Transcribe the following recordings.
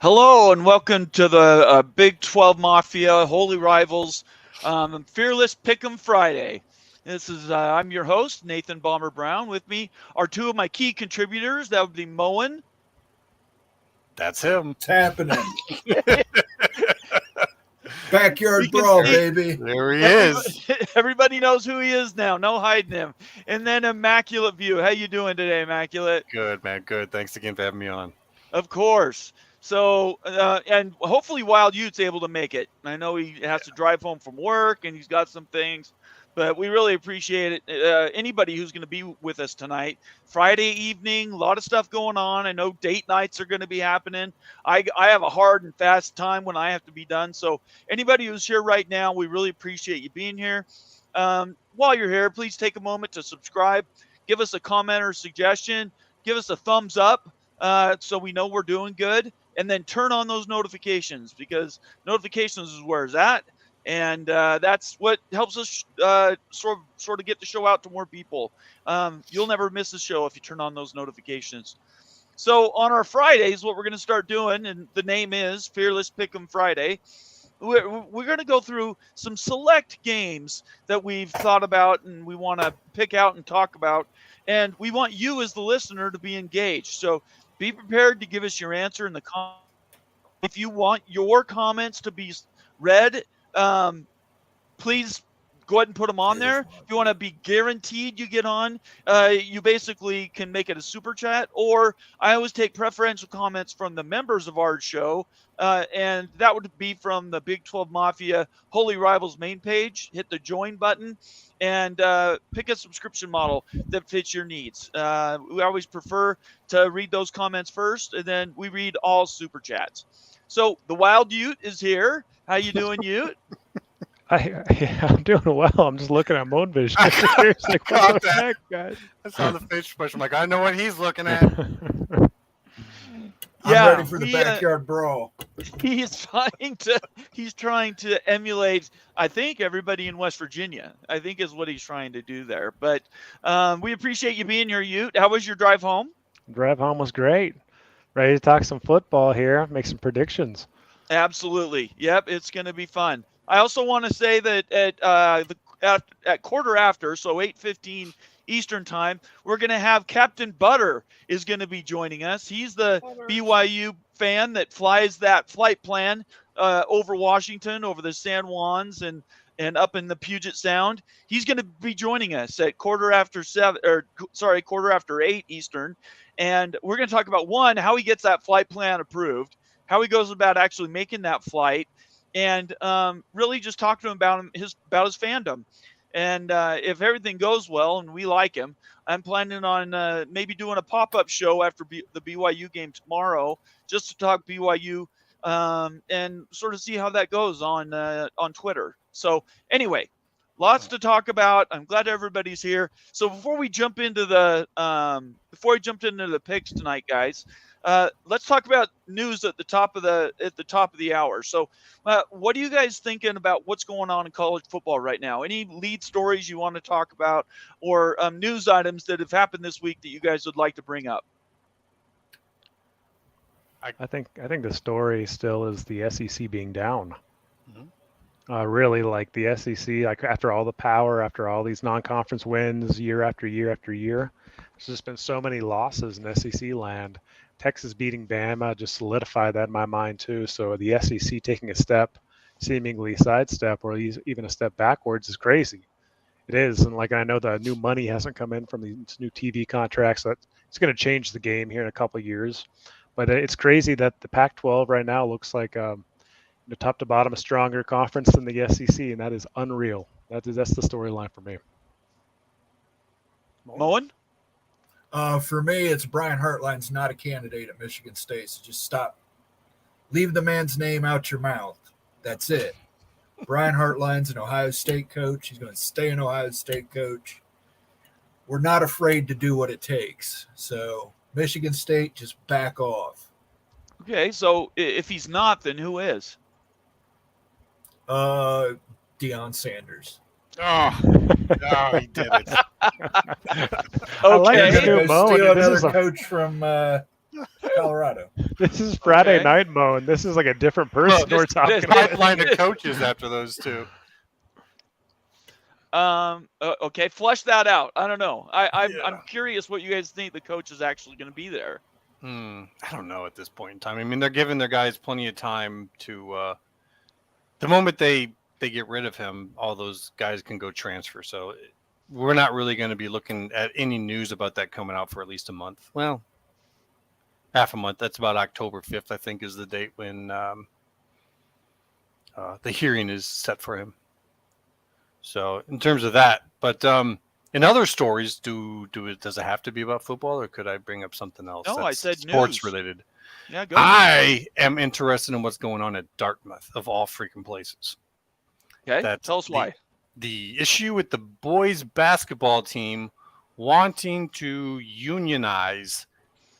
Hello and welcome to the Big 12 Mafia Holy Rivals Fearless Pick'em Friday. This is I'm your host Nathan Bomber Brown. With me are two of my key contributors. That would be Moen. That's him. It's happening. Backyard brawl, baby. There he is. Everybody knows who he is now. No hiding him. And then Immaculate View. How you doing today, Immaculate? Good, man. Good. Thanks again for having me on. Of course. So, and hopefully Wild Ute's able to make it. I know he has to drive home from work and he's got some things, but we really appreciate it. Anybody who's going to be with us tonight. Friday evening, a lot of stuff going on. I know date nights are going to be happening. I have a hard and fast time when I have to be done. So anybody who's here right now, we really appreciate you being here. While you're here, please take a moment to subscribe, give us a comment or suggestion, give us a thumbs up so we know we're doing good. And then turn on those notifications, because notifications is where it's at. And that's what helps us sort of get the show out to more people. You'll never miss the show if you turn on those notifications. So on our Fridays, what we're going to start doing, and the name is Fearless Pick'em Friday, we're going to go through some select games that we've thought about and we want to pick out and talk about. And we want you as the listener to be engaged. So be prepared to give us your answer in the comments. If you want your comments to be read, please go ahead and put them on there. If you want to be guaranteed you get on, you basically can make it a super chat, or I always take preferential comments from the members of our show, and that would be from the Big 12 Mafia Holy Rivals main page. Hit the join button and pick a subscription model that fits your needs. We always prefer to read those comments first, and then we read all super chats. So the Wild Ute is here. How you doing, Ute? I'm doing well. I'm just looking at Moan Vision. Seriously, what the heck, guys? I saw the face expression. I'm like, I know what he's looking at. I'm ready for the backyard brawl. He's trying to emulate, I think, everybody in West Virginia. I think is what he's trying to do there. But we appreciate you being here, Ute. How was your drive home? Drive home was great. Ready to talk some football here, make some predictions. Absolutely. Yep, it's going to be fun. I also want to say that at quarter after, so 8:15 Eastern time, we're going to have Captain Butter is going to be joining us. He's the BYU fan that flies that flight plan over Washington, over the San Juans, and up in the Puget Sound. He's going to be joining us at quarter after 8 Eastern, and we're going to talk about how he gets that flight plan approved, how he goes about actually making that flight, and really just talk to him about his fandom. And if everything goes well and we like him, I'm planning on maybe doing a pop-up show after the BYU game tomorrow, just to talk BYU and sort of see how that goes on Twitter. So anyway, lots to talk about. I'm glad everybody's here. So before we jump into the picks tonight, guys, let's talk about news at the top of the hour. So, what are you guys thinking about what's going on in college football right now? Any lead stories you want to talk about, or news items that have happened this week that you guys would like to bring up? I think the story still is the SEC being down. Mm-hmm. Really, like the SEC, like after all the power, after all these non-conference wins year after year after year, there's just been so many losses in SEC land. Texas beating Bama just solidified that in my mind too. So the SEC taking a step, seemingly sidestep, or even a step backwards is crazy. It is, and like I know the new money hasn't come in from these new TV contracts. So it's going to change the game here in a couple of years. But it's crazy that the Pac-12 right now looks like top to bottom a stronger conference than the SEC, and that is unreal. That's the storyline for me. Moen? For me, it's Brian Hartline's not a candidate at Michigan State, so just stop. Leave the man's name out your mouth. That's it. Brian Hartline's an Ohio State coach. He's going to stay an Ohio State coach. We're not afraid to do what it takes. So Michigan State, just back off. Okay, so if he's not, then who is? Deion Sanders. Oh, he did it. Okay. Steal another coach from Colorado. This is Friday Okay. night, Mo, and this is like a different person This- we're talking this- about. Pipeline of coaches after those two. Okay, flesh that out. I don't know. I'm Yeah. curious what you guys think the coach is actually going to be there. I don't know at this point in time. I mean, they're giving their guys plenty of time to. The moment they get rid of him, all those guys can go transfer. So we're not really going to be looking at any news about that coming out for at least a month. Well, half a month. That's about October 5th, I think, is the date when the hearing is set for him. So in terms of that, but in other stories, does it have to be about football, or could I bring up something else? No, I that's said sports news. related. Yeah, go. I am interested in what's going on at Dartmouth, of all freaking places. Okay, that's tell us why. The issue with the boys basketball team wanting to unionize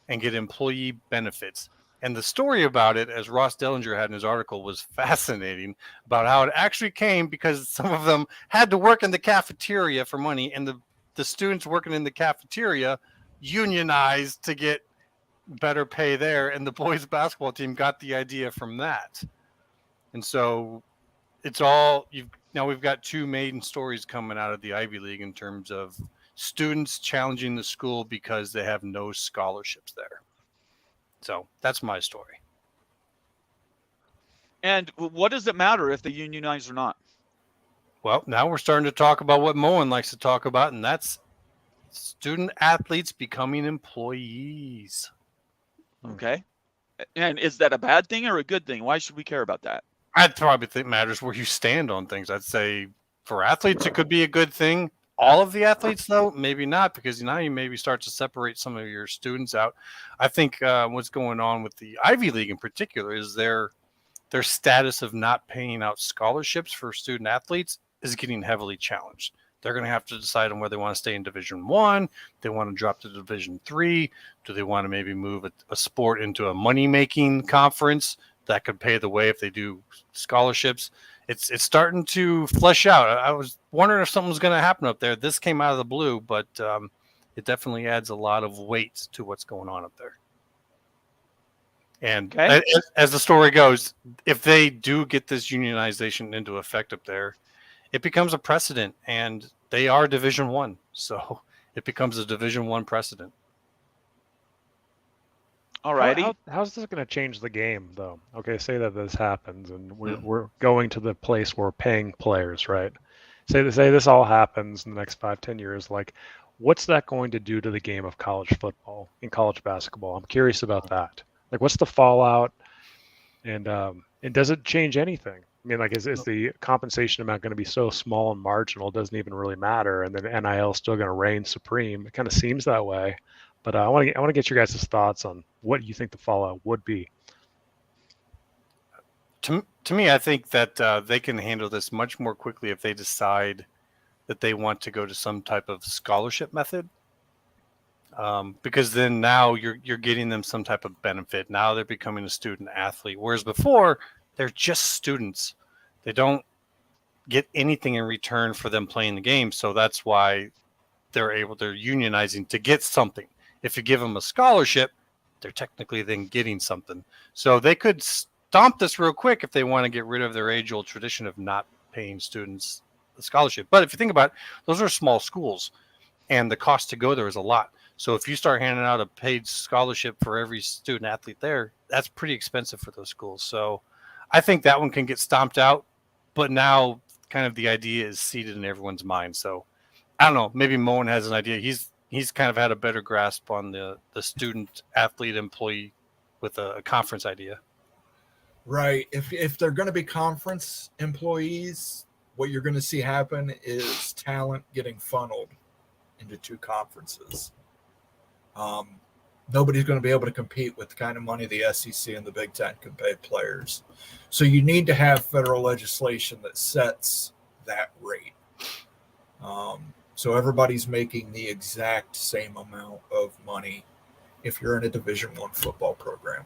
and get employee benefits. And the story about it, as Ross Dellinger had in his article, was fascinating about how it actually came because some of them had to work in the cafeteria for money, and the students working in the cafeteria unionized to get better pay there, and the boys basketball team got the idea from that. And so it's all now we've got two main stories coming out of the Ivy League in terms of students challenging the school because they have no scholarships there. So that's my story. And what does it matter if they unionize or not? Well, now we're starting to talk about what Moen likes to talk about, and that's student athletes becoming employees. Okay. And is that a bad thing or a good thing? Why should we care about that? I'd probably think it matters where you stand on things. I'd say for athletes, it could be a good thing. All of the athletes, though, maybe not, because now you maybe start to separate some of your students out. I think what's going on with the Ivy League in particular is their status of not paying out scholarships for student athletes is getting heavily challenged. They're going to have to decide on whether they want to stay in Division I, they want to drop to Division III, do they want to maybe move a sport into a money-making conference that could pay the way if they do scholarships. It's starting to flesh out. I was wondering if something was going to happen up there. This came out of the blue, but it definitely adds a lot of weight to what's going on up there. And Okay. as the story goes, if they do get this unionization into effect up there, it becomes a precedent, and they are Division I, so it becomes a Division I precedent. All righty. How's this going to change the game, though? Okay, say that this happens, and we're going to the place where we're paying players, right? Say this all happens in the next 5-10 years. Like, what's that going to do to the game of college football and college basketball? I'm curious about that. Like, what's the fallout, and does it change anything? I mean, like, is the compensation amount going to be so small and marginal it doesn't even really matter, and then NIL is still going to reign supreme? It kind of seems that way. But I want to get your guys' thoughts on what you think the fallout would be. To me, I think that they can handle this much more quickly if they decide that they want to go to some type of scholarship method. Because then now you're getting them some type of benefit. Now they're becoming a student athlete. Whereas before, they're just students. They don't get anything in return for them playing the game. So that's why they're unionizing to get something. If you give them a scholarship, they're technically then getting something. So they could stomp this real quick if they want to get rid of their age-old tradition of not paying students a scholarship. But if you think about it, those are small schools, and the cost to go there is a lot. So if you start handing out a paid scholarship for every student athlete there, that's pretty expensive for those schools. So I think that one can get stomped out, but now kind of the idea is seated in everyone's mind. So I don't know, maybe Moen has an idea. He's kind of had a better grasp on the student athlete employee with a conference idea. Right. If they're going to be conference employees, what you're going to see happen is talent getting funneled into two conferences. Nobody's going to be able to compete with the kind of money the SEC and the Big Ten can pay players. So you need to have federal legislation that sets that rate. So everybody's making the exact same amount of money if you're in a Division I football program.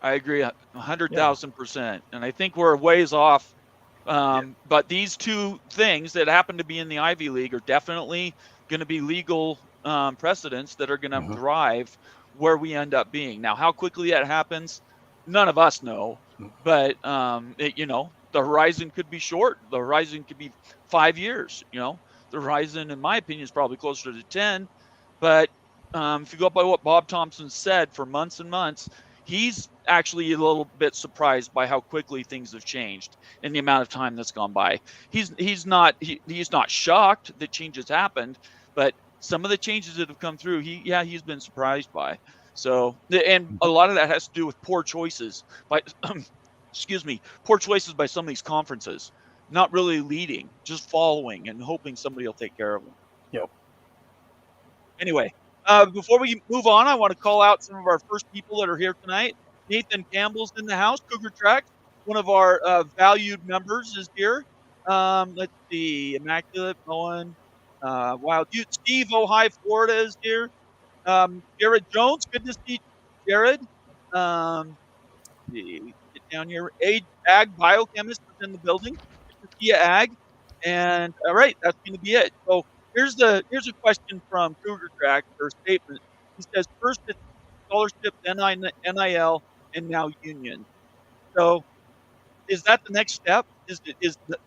I agree 100,000%. And I think we're ways off. But these two things that happen to be in the Ivy League are definitely going to be legal precedents that are going to drive where we end up being. Now, how quickly that happens, none of us know. But the horizon could be short. The horizon could be 5 years. The horizon, in my opinion, is probably closer to 10. But if you go by what Bob Thompson said for months and months, he's actually a little bit surprised by how quickly things have changed in the amount of time that's gone by. He's not shocked that changes happened, but some of the changes that have come through, he's been surprised by. So, and a lot of that has to do with poor choices by, poor choices by some of these conferences, not really leading, just following and hoping somebody will take care of them. Yep. Anyway, before we move on, I want to call out some of our first people that are here tonight. Nathan Campbell's in the house. Cougar Track, one of our valued members, is here. Let's see, Immaculate, Owen, Wild Ute, Steve, Ojai, Florida is here. Jared Jones, good to see Jared. Get down here. Ag Biochemist is in the building. Good to see you, Ag. And all right, that's going to be it. So here's a question from Cougar Track, or statement. He says, first it's scholarship, then NIL, and now union. So is that the next step? Is the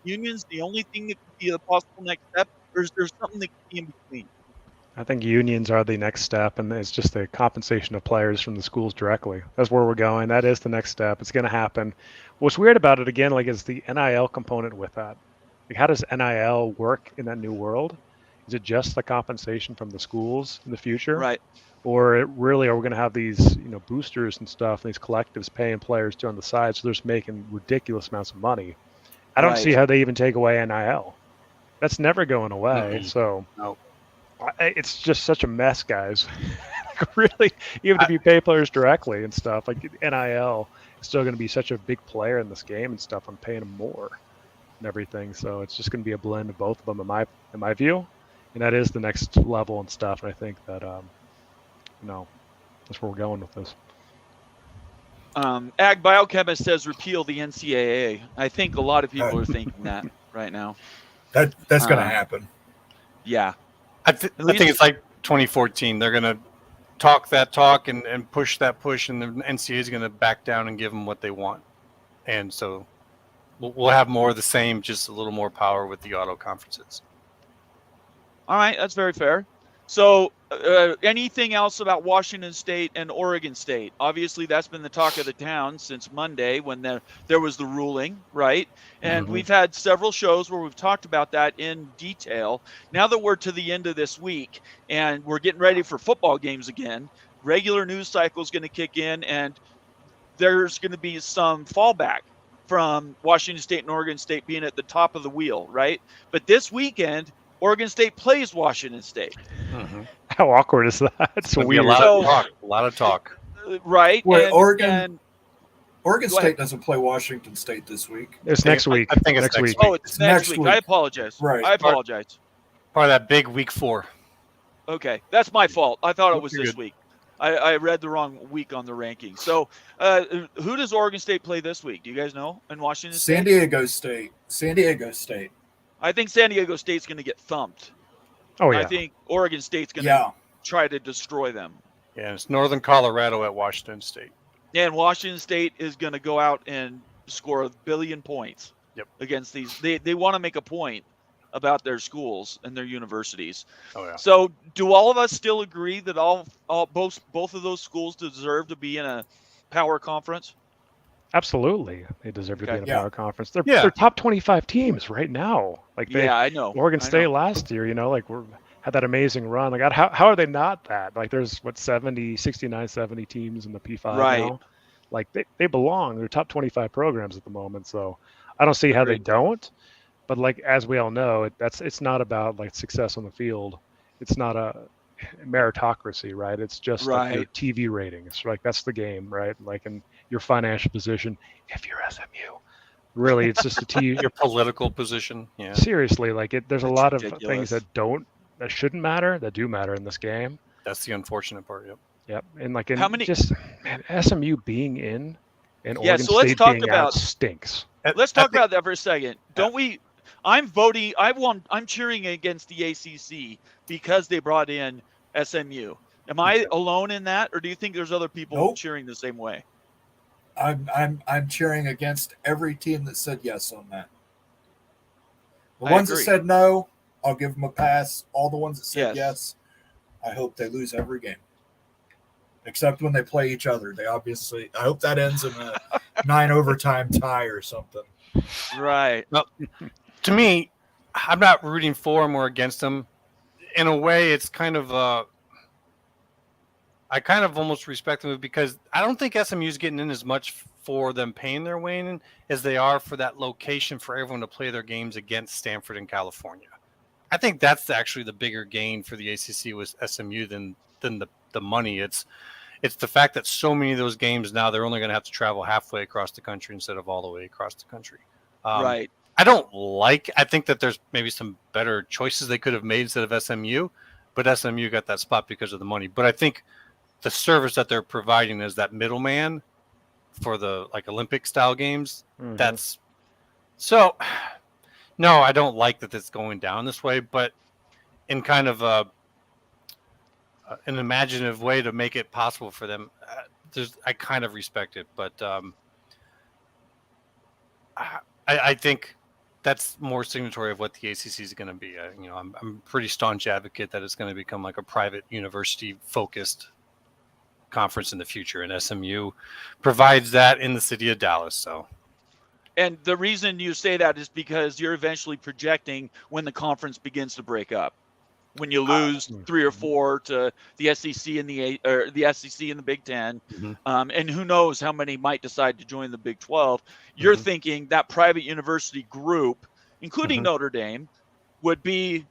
unions the only thing that could be a possible next step, or is there something that could be in between? I think unions are the next step, and it's just the compensation of players from the schools directly. That's where we're going. That is the next step. It's going to happen. What's weird about it, again, is the NIL component with that. How does NIL work in that new world? Is it just the compensation from the schools in the future? Right. Or are we going to have these, boosters and stuff, and these collectives paying players too on the side, so they're just making ridiculous amounts of money? I don't see how they even take away NIL. That's never going away. Mm-hmm. So no. It's just such a mess, guys. Really, even if you pay players directly and stuff, NIL is still going to be such a big player in this game and stuff. I'm paying them more and everything. So it's just going to be a blend of both of them in my view. And that is the next level and stuff. And I think that, that's where we're going with this. Ag Biochemist says repeal the NCAA. I think a lot of people are thinking that right now. That's going to happen. Yeah. I think it's like 2014. They're going to talk that talk and push that push, and the NCAA is going to back down and give them what they want. And so we'll have more of the same, just a little more power with the auto conferences. All right, that's very fair. So anything else about Washington State and Oregon State? Obviously, that's been the talk of the town since Monday when there was the ruling, right? And we've had several shows where we've talked about that in detail. Now that we're to the end of this week and we're getting ready for football games again, regular news cycle is going to kick in, and there's going to be some fallback from Washington State and Oregon State being at the top of the wheel, right? But this weekend, Oregon State plays Washington State. Mm-hmm. How awkward is that? It's weird. A lot of talk. Right. Wait, Oregon ahead. State doesn't play Washington State this week. It's next week. I think it's next week. Oh, it's next week. I apologize. Right. I apologize. Part of that big week 4. Okay. That's my fault. I thought it was You're this good. week. I read the wrong week on the ranking. So who does Oregon State play this week? Do you guys know in Washington State? San Diego State. I think San Diego State's going to get thumped. Oh, yeah. I think Oregon State's going to try to destroy them. Yeah, it's Northern Colorado at Washington State. And Washington State is going to go out and score 1 billion points against these. They want to make a point about their schools and their universities. Oh, yeah. So do all of us still agree that both of those schools deserve to be in a power conference? Absolutely. They deserve to be in a power conference. They're top 25 teams right now. I know. Oregon State last year, had that amazing run. How are they not that? There's 69, 70 teams in the P5 now. They belong. They're top 25 programs at the moment. So I don't see how they don't. But as we all know, it's not about success on the field. It's not a meritocracy, right? It's just your TV ratings. That's the game, right? And your financial position. If you're SMU, really, it's just your political position. Yeah. Seriously, there's a lot of things that shouldn't matter that do matter in this game. That's the unfortunate part. Yep. And how many? SMU being in and Oregon so let's State talk being about out stinks. Let's talk about that for a second. Don't we? I'm voting. I'm cheering against the ACC because they brought in SMU. Am I Okay. alone in that, or do you think there's other people Nope. cheering the same way? I'm cheering against every team that said yes on that. The I ones that agree. said no, I'll give them a pass. All the ones that said Yes. yes, I hope they lose every game. Except when they play each other. I hope that ends in a 9 overtime tie or something. Right. To me, I'm not rooting for them or against them. In a way, it's kind of I kind of almost respect them because I don't think SMU is getting in as much for them paying their way in as they are for that location for everyone to play their games against Stanford in California. I think that's actually the bigger gain for the ACC with SMU than the money. It's the fact that so many of those games now they're only going to have to travel halfway across the country instead of all the way across the country. Right. I think that there's maybe some better choices they could have made instead of SMU, but SMU got that spot because of the money. But I think the service that they're providing as that middleman for the like Olympic style games, Mhm. that's so. No, I don't like that it's going down this way, but in kind of an imaginative way to make it possible for them, I kind of respect it, but I think that's more signatory of what the ACC is going to be. I'm a pretty staunch advocate that it's going to become like a private university focused conference in the future, and SMU provides that in the city of Dallas. So, And the reason you say that is because you're eventually projecting when the conference begins to break up. When you lose 3 or 4 to the SEC and the SEC and the Big Ten, Mhm. And who knows how many might decide to join the Big 12. You're Mhm. thinking that private university group, including Mhm. Notre Dame, would be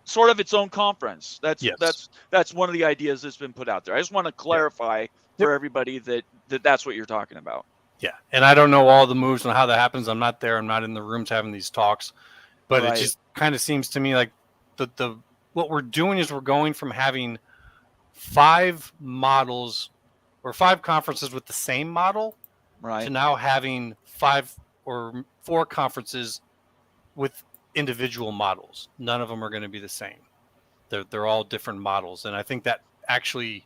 sort of its own conference. Yes. That's one of the ideas that's been put out there. I just want to clarify for everybody that's what you're talking about. Yeah, and I don't know all the moves and how that happens. I'm not there. I'm not in the rooms having these talks, but Right. it just kind of seems to me like the what we're doing is we're going from having 5 models or 5 conferences with the same model Right. to now having 5 or 4 conferences with individual models. None of them are going to be the same. They're all different models, and I think that actually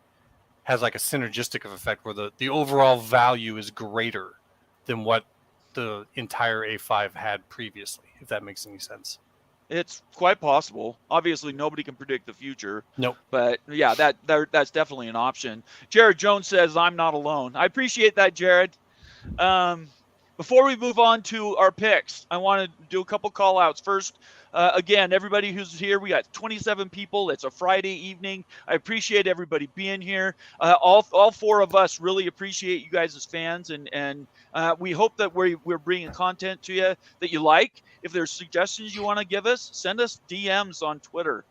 has like a synergistic of effect where the overall value is greater than what the entire A5 had previously, if that makes any sense. It's quite possible. Obviously, nobody can predict the future. Nope. But yeah, that's definitely an option. Jared Jones says, I'm not alone. I appreciate that, Jared. Before we move on to our picks, I want to do a couple call outs. First, again, everybody who's here, we got 27 people. It's a Friday evening. I appreciate everybody being here. All 4 of us really appreciate you guys as fans, and we hope that we're bringing content to you that you like. If there's suggestions you want to give us, send us DMs on Twitter.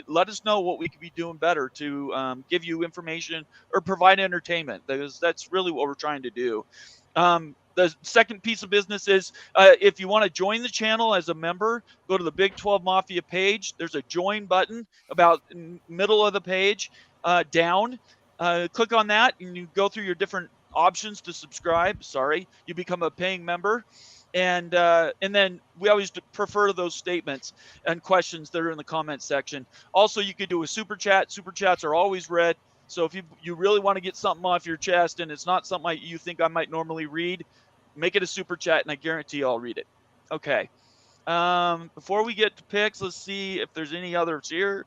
Let us know what we could be doing better to give you information or provide entertainment, because that's really what we're trying to do. The second piece of business is if you want to join the channel as a member, go to the Big 12 Mafia page. There's a join button about in middle of the page down. Click on that and you go through your different options to subscribe. You become a paying member. And then we always prefer those statements and questions that are in the comment section. Also, you could do a super chat. Super chats are always read. So if you really want to get something off your chest and it's not something you think I might normally read, make it a super chat and I guarantee I'll read it. Okay. Before we get to picks, let's see if there's any others here.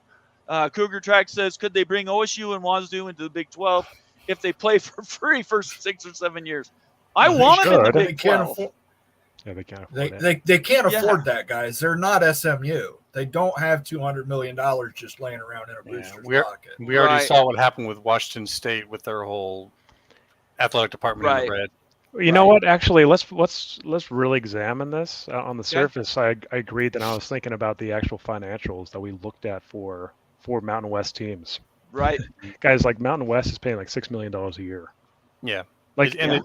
Cougar Track says, could they bring OSU and Wazoo into the Big 12 if they play for free for 6 or 7 years? I They want them in the should. Big 12. Yeah, they can't afford They can't Yeah. afford that, guys. They're not SMU. They don't have $200 million just laying around in a booster's pocket. We already Right. saw what happened with Washington State with their whole athletic department in the red. You know what? Actually, let's really examine this. On the surface, I agreed that I was thinking about the actual financials that we looked at for Mountain West teams. Right. Guys, like Mountain West is paying like $6 million a year. Yeah. Like, And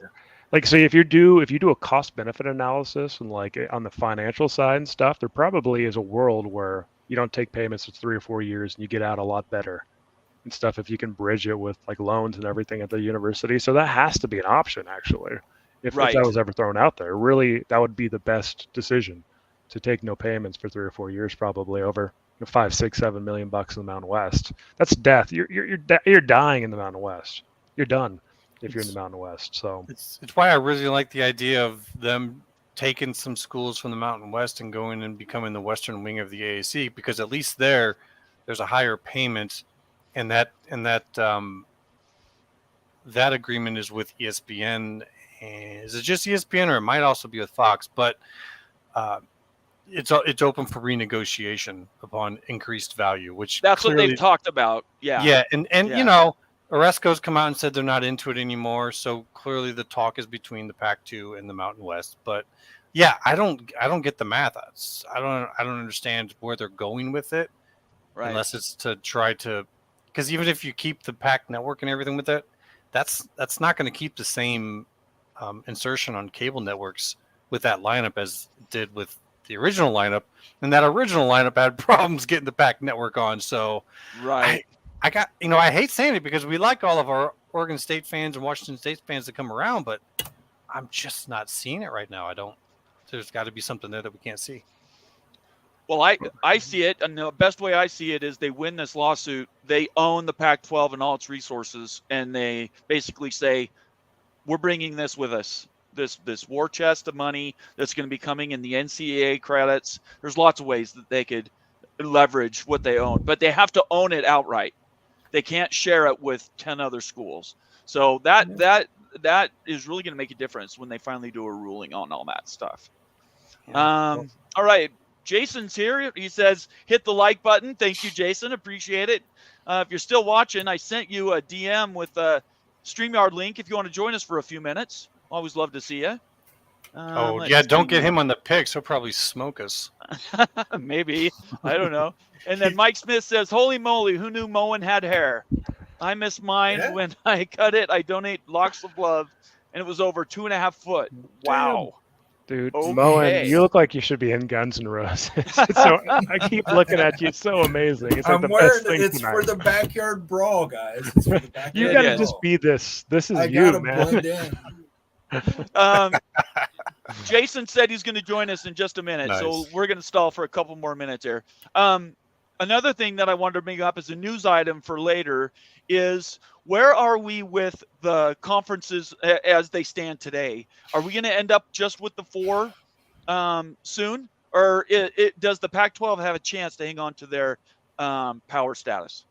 like, so if you do a cost benefit analysis and like on the financial side and stuff, there probably is a world where you don't take payments for 3 or 4 years and you get out a lot better and stuff if you can bridge it with like loans and everything at the university. So that has to be an option actually. If that was ever thrown out there, really, that would be the best decision to take no payments for 3 or 4 years, probably over 5, 6, 7 million bucks in the Mountain West. That's death. You're dying in the Mountain West. You're done if you're in the Mountain West. So it's why I really like the idea of them taking some schools from the Mountain West and going and becoming the Western wing of the AAC, because at least there's a higher payment, and that agreement is with ESPN. And is it just ESPN, or it might also be with Fox? But it's open for renegotiation upon increased value, which That's clearly, what they've talked about. Yeah. yeah, and Yeah. you know, Oresco's come out and said they're not into it anymore. So clearly, the talk is between the Pac-2 and the Mountain West. But yeah, I don't get the math. I don't understand where they're going with it, Right. unless it's to try to, because even if you keep the Pac network and everything with it, that's not going to keep the same insertion on cable networks with that lineup as it did with the original lineup, and that original lineup had problems getting the Pac network on. So Right. I got, I hate saying it because we like all of our Oregon State fans and Washington State fans to come around, but I'm just not seeing it right now. There's got to be something there that we can't see. Well, I see it, and the best way I see it is they win this lawsuit. They own the Pac-12 and all its resources, and they basically say, we're bringing this with us. This war chest of money that's going to be coming in the NCAA credits. There's lots of ways that they could leverage what they own, but they have to own it outright. They can't share it with 10 other schools. So that is really going to make a difference when they finally do a ruling on all that stuff. Yeah. All right. Jason's here. He says, hit the like button. Thank you, Jason. Appreciate it. If you're still watching, I sent you a DM with a StreamYard link if you want to join us for a few minutes. Always love to see you. Don't get him on the picks. He'll probably smoke us. Maybe. I don't know. And then Mike Smith says, holy moly, who knew Moen had hair? I miss mine. Yeah. When I cut it, I donate locks of love, and it was over 2.5 foot. Wow. dude, Okay. Moen, you look like you should be in Guns N' Roses. So I keep looking at you. It's so amazing. It's like I'm the wearing best thing it's tonight. for the backyard brawl, guys. It's for the backyard You Yeah, gotta yeah. just be this. This is I you, gotta man. blend in. Jason said he's going to join us in just a minute, so Nice. we're going to stall for a couple more minutes here. Another thing that I wanted to bring up as a news item for later is, where are we with the conferences as they stand today? Are we going to end up just with the 4 soon, or does the Pac-12 have a chance to hang on to their power status?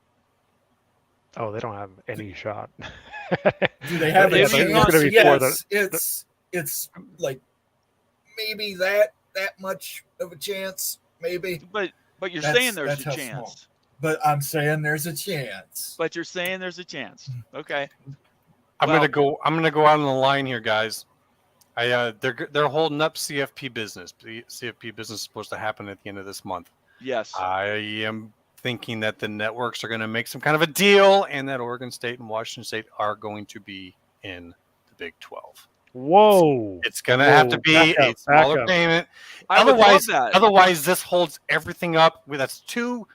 Oh, they don't have any shot. Do they have a It's chance? gonna be Yes, it's like maybe that much of a chance, maybe. But you're That's- saying there's that's a how chance. small. But I'm saying there's a chance. But you're saying there's a chance. Okay. I'm Well- gonna go out on the line here, guys. They're holding up CFP business. The CFP business is supposed to happen at the end of this month. Yes. I am thinking that the networks are going to make some kind of a deal, and that Oregon State and Washington State are going to be in the Big 12. Whoa. It's going to have to Whoa, be back a up, back smaller up. payment. I would love that. Otherwise, this holds everything up. That's 2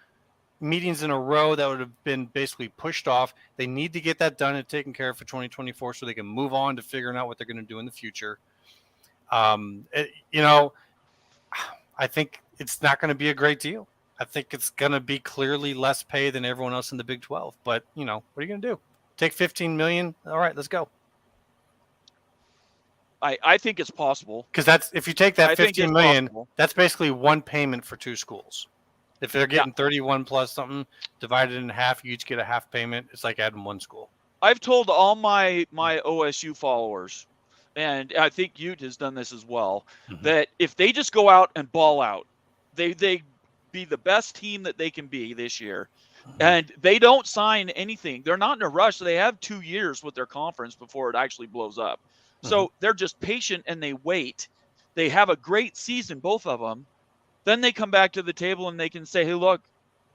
meetings in a row that would have been basically pushed off. They need to get that done and taken care of for 2024 so they can move on to figuring out what they're going to do in the future. I think it's not going to be a great deal. I think it's going to be clearly less pay than everyone else in the Big 12. But, what are you going to do? Take $15 million? All right, let's go. I think it's possible. Because that's, if you take that I think it's $15 million, possible. that's basically one payment for 2 schools. If they're getting 31 plus something, divided in half, you each get a half payment. It's like adding 1 school. I've told all my OSU followers, and I think Ute has done this as well, that if they just go out and ball out, they be the best team that they can be this year, and they don't sign anything. They're not in a rush. They have 2 years with their conference before it actually blows up. So they're just patient and they wait. They have a great season, both of them. Then they come back to the table and they can say, hey, look,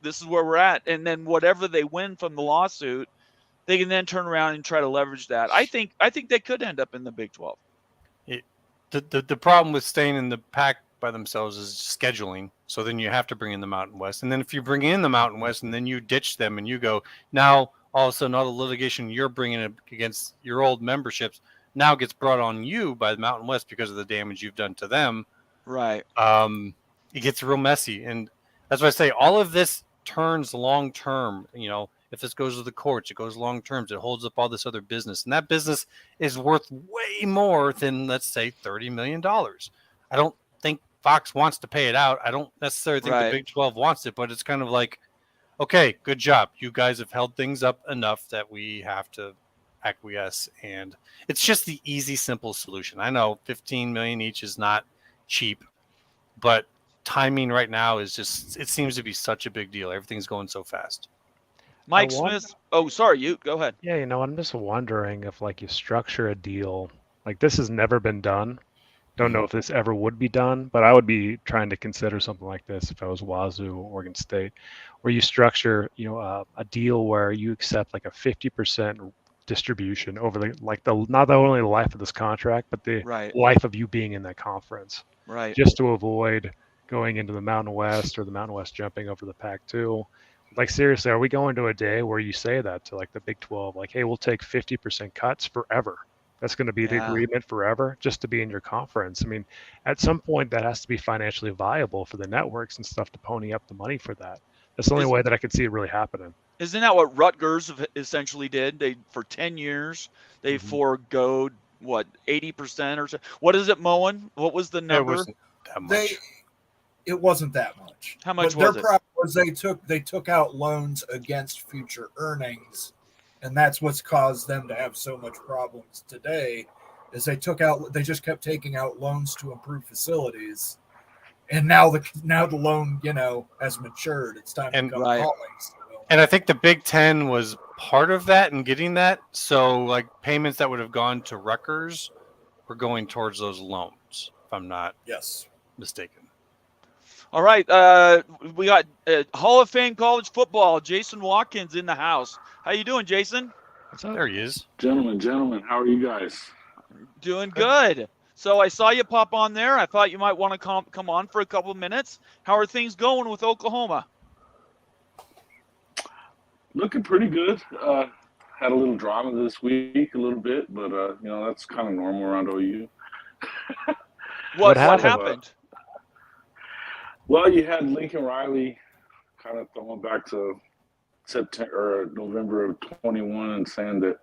this is where we're at. And then whatever they win from the lawsuit, they can then turn around and try to leverage that. I think they could end up in the Big 12. The problem with staying in the Pac by themselves is scheduling. So then you have to bring in the Mountain West. And then if you bring in the Mountain West and then you ditch them and you go, now all of a sudden all the litigation you're bringing against your old memberships now gets brought on you by the Mountain West because of the damage you've done to them. Right. It gets real messy. And That's why I say all of this turns long term. If this goes to the courts, it goes long terms. It holds up all this other business, and that business is worth way more than, let's say, $30 million. I don't think Fox wants to pay it out. I don't necessarily think the Big 12 wants it, but it's kind of like, okay, good job. You guys have held things up enough that we have to acquiesce, and it's just the easy, simple solution. I know $15 million each is not cheap, but timing right now is just, it seems to be such a big deal. Everything's going so fast. Mike Smith. Oh, sorry, you go ahead. Yeah, I'm just wondering if you structure a deal like this has never been done. Don't know if this ever would be done, but I would be trying to consider something like this if I was Wazoo or Oregon State, where you structure, a deal where you accept a 50% distribution over the not only the life of this contract, but the life of you being in that conference. Right. Just to avoid going into the Mountain West or the Mountain West jumping over the Pac-2. Seriously, are we going to a day where you say that to the Big 12, hey, we'll take 50% cuts forever? That's going to be the agreement forever, just to be in your conference. I mean, at some point that has to be financially viable for the networks and stuff to pony up the money for that. That's the only way that I could see it really happening. Isn't that what Rutgers essentially did? They, for 10 years, they foregoed 80% or so. What is it, Moen? What was the number? It wasn't that much. It wasn't that much. How much was it? Their problem was they took out loans against future earnings, and that's what's caused them to have so much problems today. Is they just kept taking out loans to improve facilities, and now the loan has matured. It's time to come calling. So. And I think the Big Ten was part of that and getting that. So payments that would have gone to Rutgers were going towards those loans, if I'm not mistaken. All right, we got Hall of Fame college football. Jason Watkins in the house. How you doing, Jason? There he is. Gentlemen, how are you guys? Doing good. So I saw you pop on there. I thought you might want to come on for a couple of minutes. How are things going with Oklahoma? Looking pretty good. Had a little drama this week, a little bit, but that's kind of normal around OU. What happened? Well, you had Lincoln Riley kind of throwing back to September or November of 21 and saying that,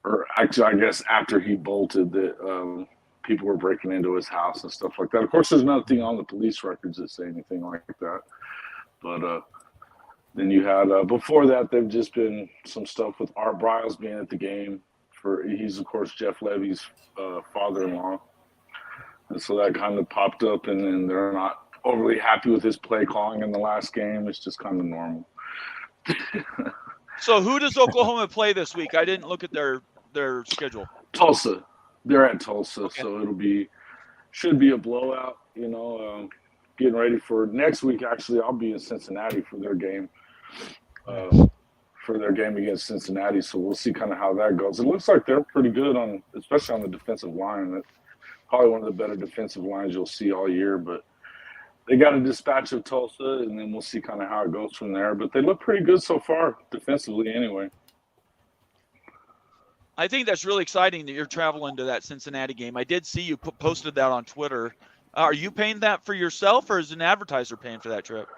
or actually, I guess after he bolted, that people were breaking into his house and stuff like that. Of course, there's nothing on the police records that say anything like that. But then you had before that, there've just been some stuff with Art Briles being at the game. He's of course Jeff Levy's father-in-law, and so that kind of popped up, and then they're not overly happy with his play calling in the last game. It's just kind of normal. So who does Oklahoma play this week? I didn't look at their schedule. Tulsa. They're at Tulsa, so should be a blowout. Getting ready for next week. Actually, I'll be in Cincinnati for their game. Against Cincinnati, so we'll see kind of how that goes. It looks like they're pretty good especially on the defensive line. That's probably one of the better defensive lines you'll see all year, but they got a dispatch of Tulsa, and then we'll see kind of how it goes from there. But they look pretty good so far defensively anyway. I think that's really exciting that you're traveling to that Cincinnati game. I did see you posted that on Twitter. Are you paying that for yourself, or is an advertiser paying for that trip?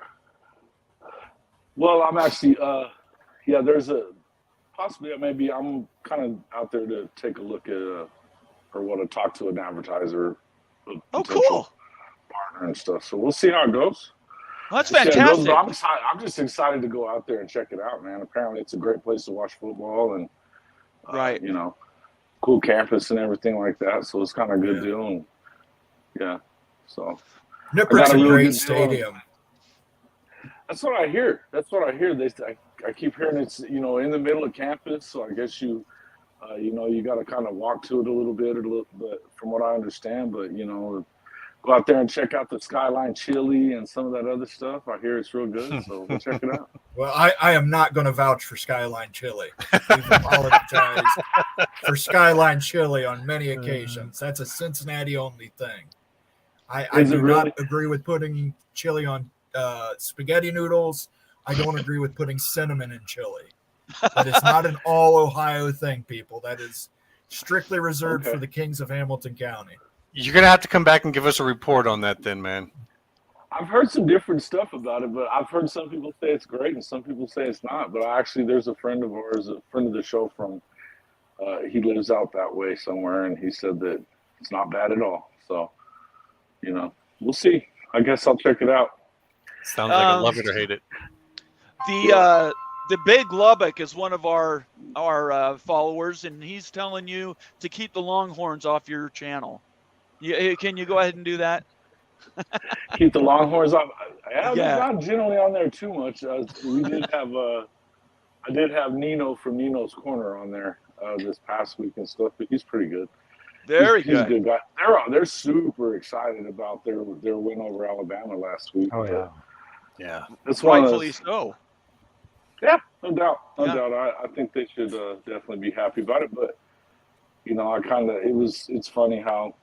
Well, I'm actually, there's maybe I'm kind of out there to take a look at or want to talk to an advertiser. Oh, cool. Partner and stuff. So we'll see how it goes. Well, that's fantastic. I'm just excited to go out there and check it out, man. Apparently it's a great place to watch football and, cool campus and everything like that. So it's kind of a good deal. And, so. Nippert's a great stadium. That's what I hear. I keep hearing it's, in the middle of campus. So I guess you got to kind of walk to it a little bit, from what I understand. But, go out there and check out the Skyline Chili and some of that other stuff. I hear it's real good, so we'll check it out. Well, I am not going to vouch for Skyline Chili. We've apologized for Skyline Chili on many occasions. That's a Cincinnati-only thing. I do not agree with putting chili on spaghetti noodles. I don't agree with putting cinnamon in chili. That is not an all-Ohio thing, people. That is strictly reserved for the kings of Hamilton County. You're going to have to come back and give us a report on that then, man. I've heard some different stuff about it, but I've heard some people say it's great and some people say it's not. But actually, there's a friend of ours, a friend of the show from, he lives out that way somewhere, and he said that it's not bad at all. So, we'll see. I guess I'll check it out. Sounds like I love it or hate it. The Big Lubbock is one of our followers, and he's telling you to keep the Longhorns off your channel. Can you go ahead and do that? Keep the Longhorns off. I'm Yeah. not generally on there too much. We did have I did have Nino from Nino's Corner on there this past week and stuff, but he's pretty good. Very He's a good. good guy. They're super excited about their win over Alabama last week. Oh yeah. Yeah. That's one of Rightfully those, so. yeah, no doubt, no Yeah. doubt. I think they should definitely be happy about it. But it's funny how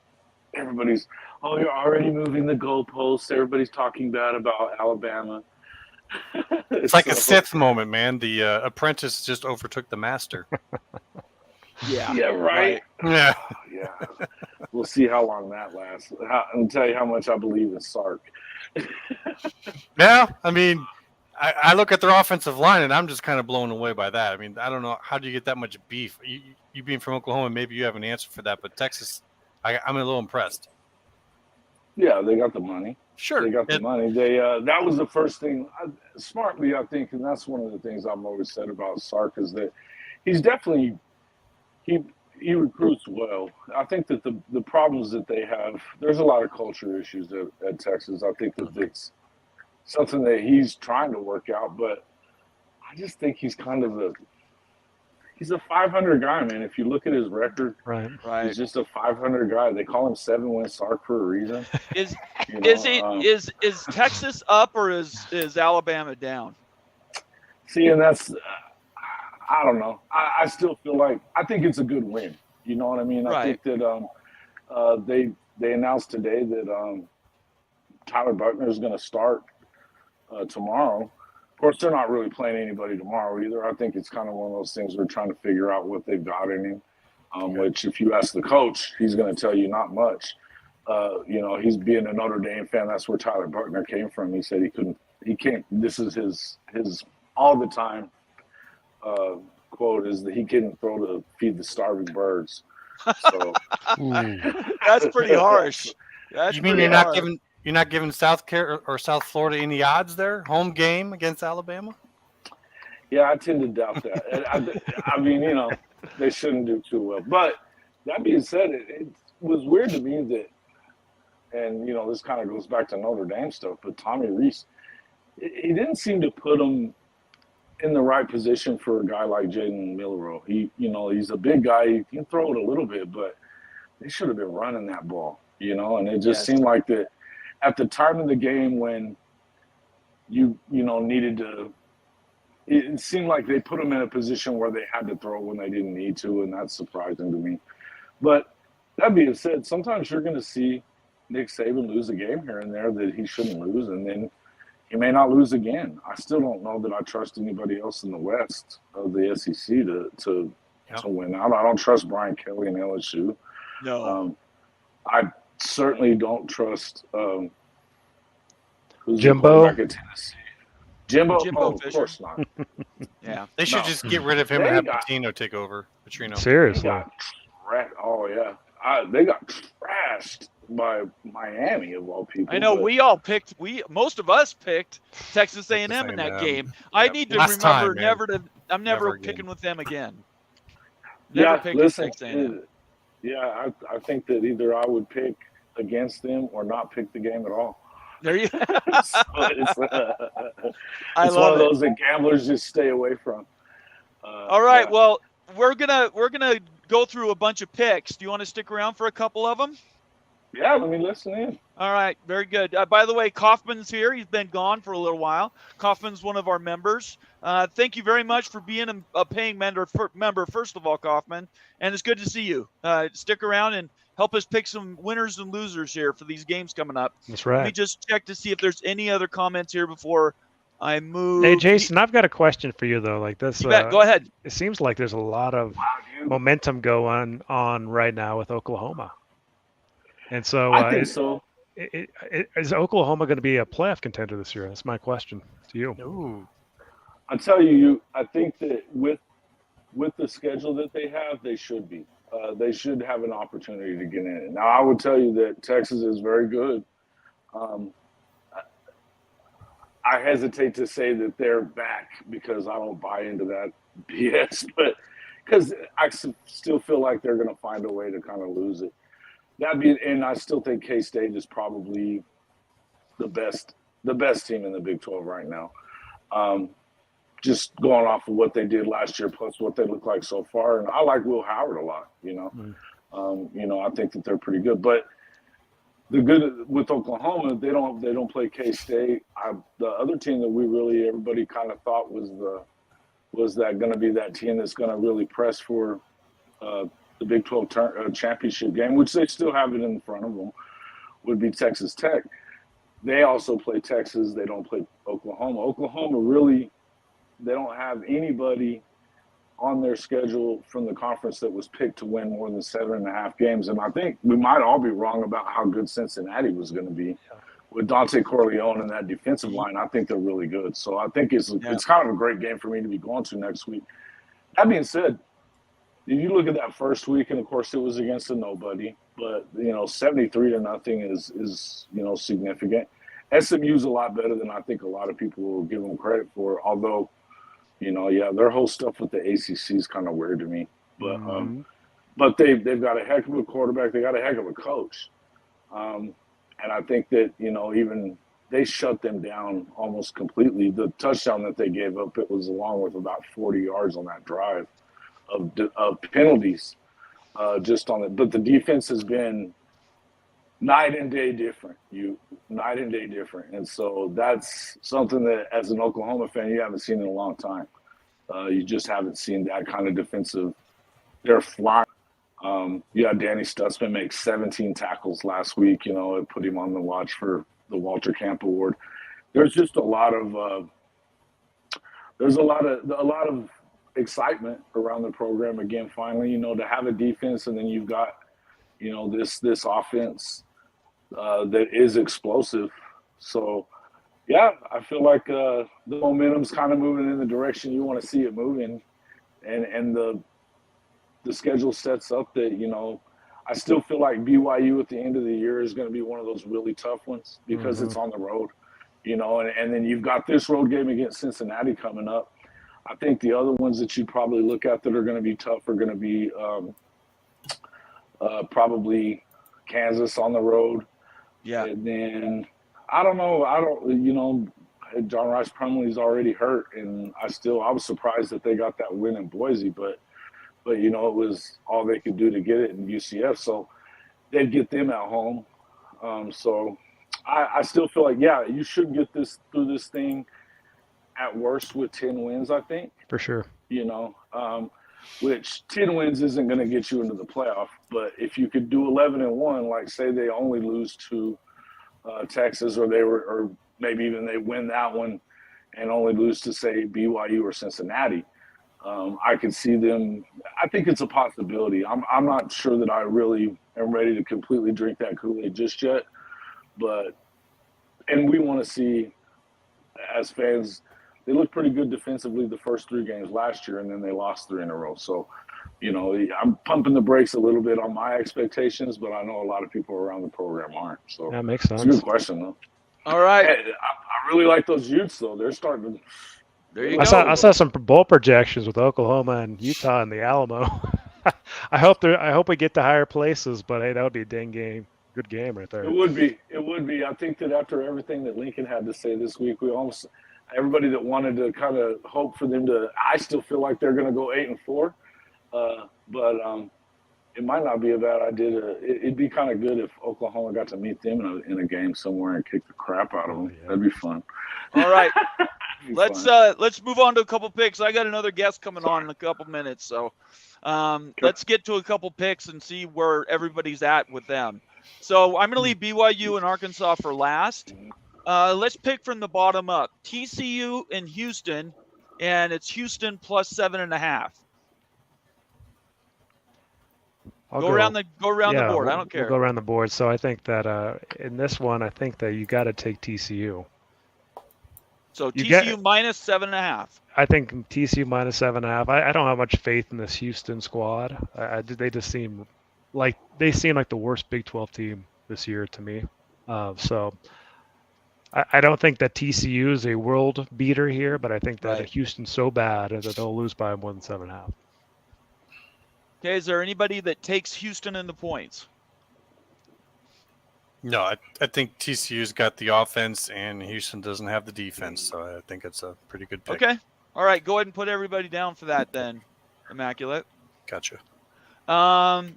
everybody's, oh, you're already moving the goalposts. Everybody's talking bad about Alabama. It's like a Sith moment, man. The apprentice just overtook the master. Yeah. Yeah, right. Yeah. Yeah, we'll see how long that lasts. I'll tell you how much I believe in Sark. Yeah. I mean, I look at their offensive line and I'm just kind of blown away by that. I mean, I don't know. How do you get that much beef? You being from Oklahoma, maybe you have an answer for that, but Texas, I'm a little impressed. Yeah, they got the money. Sure. They got the money. They that was the first thing, smartly, I think, and that's one of the things I've always said about Sark is that he's definitely he recruits well. I think that the problems that they have, there's a lot of culture issues at Texas. I think that it's something that he's trying to work out, but I just think he's kind of he's a 500 guy, man. If you look at his record, Right. Right. he's just a 500 guy. They call him 7-win Sark for a reason. Is You is know, it is Texas up or is Alabama down? See, and that's I don't know. I still feel like I think it's a good win. You know what I mean? I Right. think that they announced today that Tyler Buckner is going to start tomorrow. Of course, they're not really playing anybody tomorrow either. I think it's kind of one of those things we're trying to figure out what they've got in him. Which, if you ask the coach, he's going to tell you not much. He's being a Notre Dame fan. That's where Tyler Buckner came from. He said he can't. This is his all the time quote is that he couldn't throw to feed the starving birds. So That's pretty harsh. That's You mean pretty harsh. you're not giving South Carolina or South Florida any odds there? Home game against Alabama? yeah, I tend to doubt that. And I mean, they shouldn't do too well. But that being said, it was weird to me that, and this kind of goes back to Notre Dame stuff. But Tommy Rees, he didn't seem to put him in the right position for a guy like Jaden Milroe. He's a big guy. He can throw it a little bit, but they should have been running that ball, and it just Yes. seemed like that at the time of the game when you needed to, it seemed like they put him in a position where they had to throw when they didn't need to, and that's surprising to me. But that being said, sometimes you're going to see Nick Saban lose a game here and there that he shouldn't lose, and then he may not lose again. I still don't know that I trust anybody else in the West of the SEC to win out. I don't trust Brian Kelly and LSU. No. I certainly don't trust who's the Jimbo? quarterback at Tennessee. Jimbo of Fisher. course not. Yeah. They should No. just get rid of him and They have got- Patino take over. Petrino. They Seriously. got oh yeah, they got trashed by Miami of all people. I know but most of us picked Texas A&M Texas in that A&M. game. I Yep. need to Last remember time, man. I'm Never never again. picking with them again. Never yeah, picking listen, Texas A&M. yeah, I think that either I would pick against them or not pick the game at all. There you. So it's I it's one love of it. those that gamblers just stay away from. All right. yeah. Well, we're gonna go through a bunch of picks. Do you want to stick around for a couple of them? Yeah, let me listen in. All right, very good. By the way, Kaufman's here. He's been gone for a little while. Kaufman's one of our members. Thank you very much for being a paying member, first of all, Kaufman. And it's good to see you. Stick around and help us pick some winners and losers here for these games coming up. That's Let me right. just check to see if there's any other comments here before I move. Hey, Jason, I've got a question for you though. Like this, You bet. Go ahead. it seems like there's a lot of Wow, dude. momentum going on right now with Oklahoma. And so I think so. Is Oklahoma going to be a playoff contender this year? That's my question to you. Ooh. I tell you, I think that with the schedule that they have, they should be. They should have an opportunity to get in. Now, I would tell you that Texas is very good. I hesitate to say that they're back because I don't buy into that BS, but because I still feel like they're going to find a way to kind of lose it. And I still think K-State is probably the best team in the Big 12 right now. Just going off of what they did last year, plus what they look like so far. And I like Will Howard a lot, you know. I think that they're pretty good. But the good with Oklahoma, they don't play K-State. The other team that everybody kind of thought was that going to be that team that's going to really press for the Big 12 championship game, which they still have it in front of them, would be Texas Tech. They also play Texas. They don't play Oklahoma. Oklahoma really, they don't have anybody on their schedule from the conference that was picked to win more than 7.5 games. And I think we might all be wrong about how good Cincinnati was going to be. With Dante Corleone and that defensive line, I think they're really good. So I think it's kind of a great game for me to be going to next week. That being said, if you look at that first week, and of course it was against a nobody, but 73-0 is significant. SMU's a lot better than I think a lot of people will give them credit for. Although, their whole stuff with the ACC is kind of weird to me. But they've got a heck of a quarterback. They got a heck of a coach, and I think that even they shut them down almost completely. The touchdown that they gave up, it was along with about 40 yards on that drive of penalties just on it. But the defense has been night and day different. And so that's something that as an Oklahoma fan, you haven't seen in a long time. You just haven't seen that kind of defensive. They're flying. Danny Stutzman make 17 tackles last week. It put him on the watch for the Walter Camp Award. There's just a lot of excitement around the program again. Finally, to have a defense, and then you've got this offense that is explosive. So yeah, I feel like the momentum's kind of moving in the direction you want to see it moving, and the schedule sets up that I still feel like BYU at the end of the year is going to be one of those really tough ones because it's on the road, and then you've got this road game against Cincinnati coming up. I think the other ones that you probably look at that are going to be tough are going to be probably Kansas on the road. Yeah. And then John Rice Plumlee's already hurt, and I was surprised that they got that win in Boise, but it was all they could do to get it in UCF. So they'd get them at home. So I still feel like, you should get through this thing at worst with 10 wins, I think. For sure. Which 10 wins isn't going to get you into the playoff. But if you could do 11-1, like say they only lose to Texas, or maybe even they win that one and only lose to, say, BYU or Cincinnati, I could see them. I think it's a possibility. I'm not sure that I really am ready to completely drink that Kool-Aid just yet. And we want to see, as fans, they looked pretty good defensively the first 3 games last year, and then they lost 3 in a row. So, I'm pumping the brakes a little bit on my expectations, but I know a lot of people around the program aren't. So that makes sense. It's a good question, though. All right. Hey, I really like those Utes, though. They're starting to. There you I go. saw some bowl projections with Oklahoma and Utah in the Alamo. I hope we get to higher places, but hey, that would be a good game right there. It would be. I think that after everything that Lincoln had to say this week, everybody that wanted to kind of hope for them to. I still feel like they're going to go 8-4, but it might not be a bad idea. It'd be kind of good if Oklahoma got to meet them in a game somewhere and kick the crap out of them. Yeah. That'd be fun. All right. Let's move on to a couple picks. I got another guest coming on in a couple minutes, so let's get to a couple picks and see where everybody's at with them. So I'm going to leave BYU and Arkansas for last. Let's pick from the bottom up. TCU in Houston, and it's Houston plus 7.5. I'll Go around the board. I don't We'll care. go around the board. So I think that in this one, I think that you got to take TCU. So You TCU get- minus 7.5. I think TCU minus 7.5. I don't have much faith in this Houston squad. They just seem like the worst Big 12 team this year to me. So I don't think that TCU is a world beater here, but I think that Right. Houston's so bad that they'll lose by more than 7.5. Okay, is there anybody that takes Houston in the points? No, I think TCU's got the offense and Houston doesn't have the defense, so I think it's a pretty good pick. Okay. All right, go ahead and put everybody down for that then. Immaculate. Gotcha.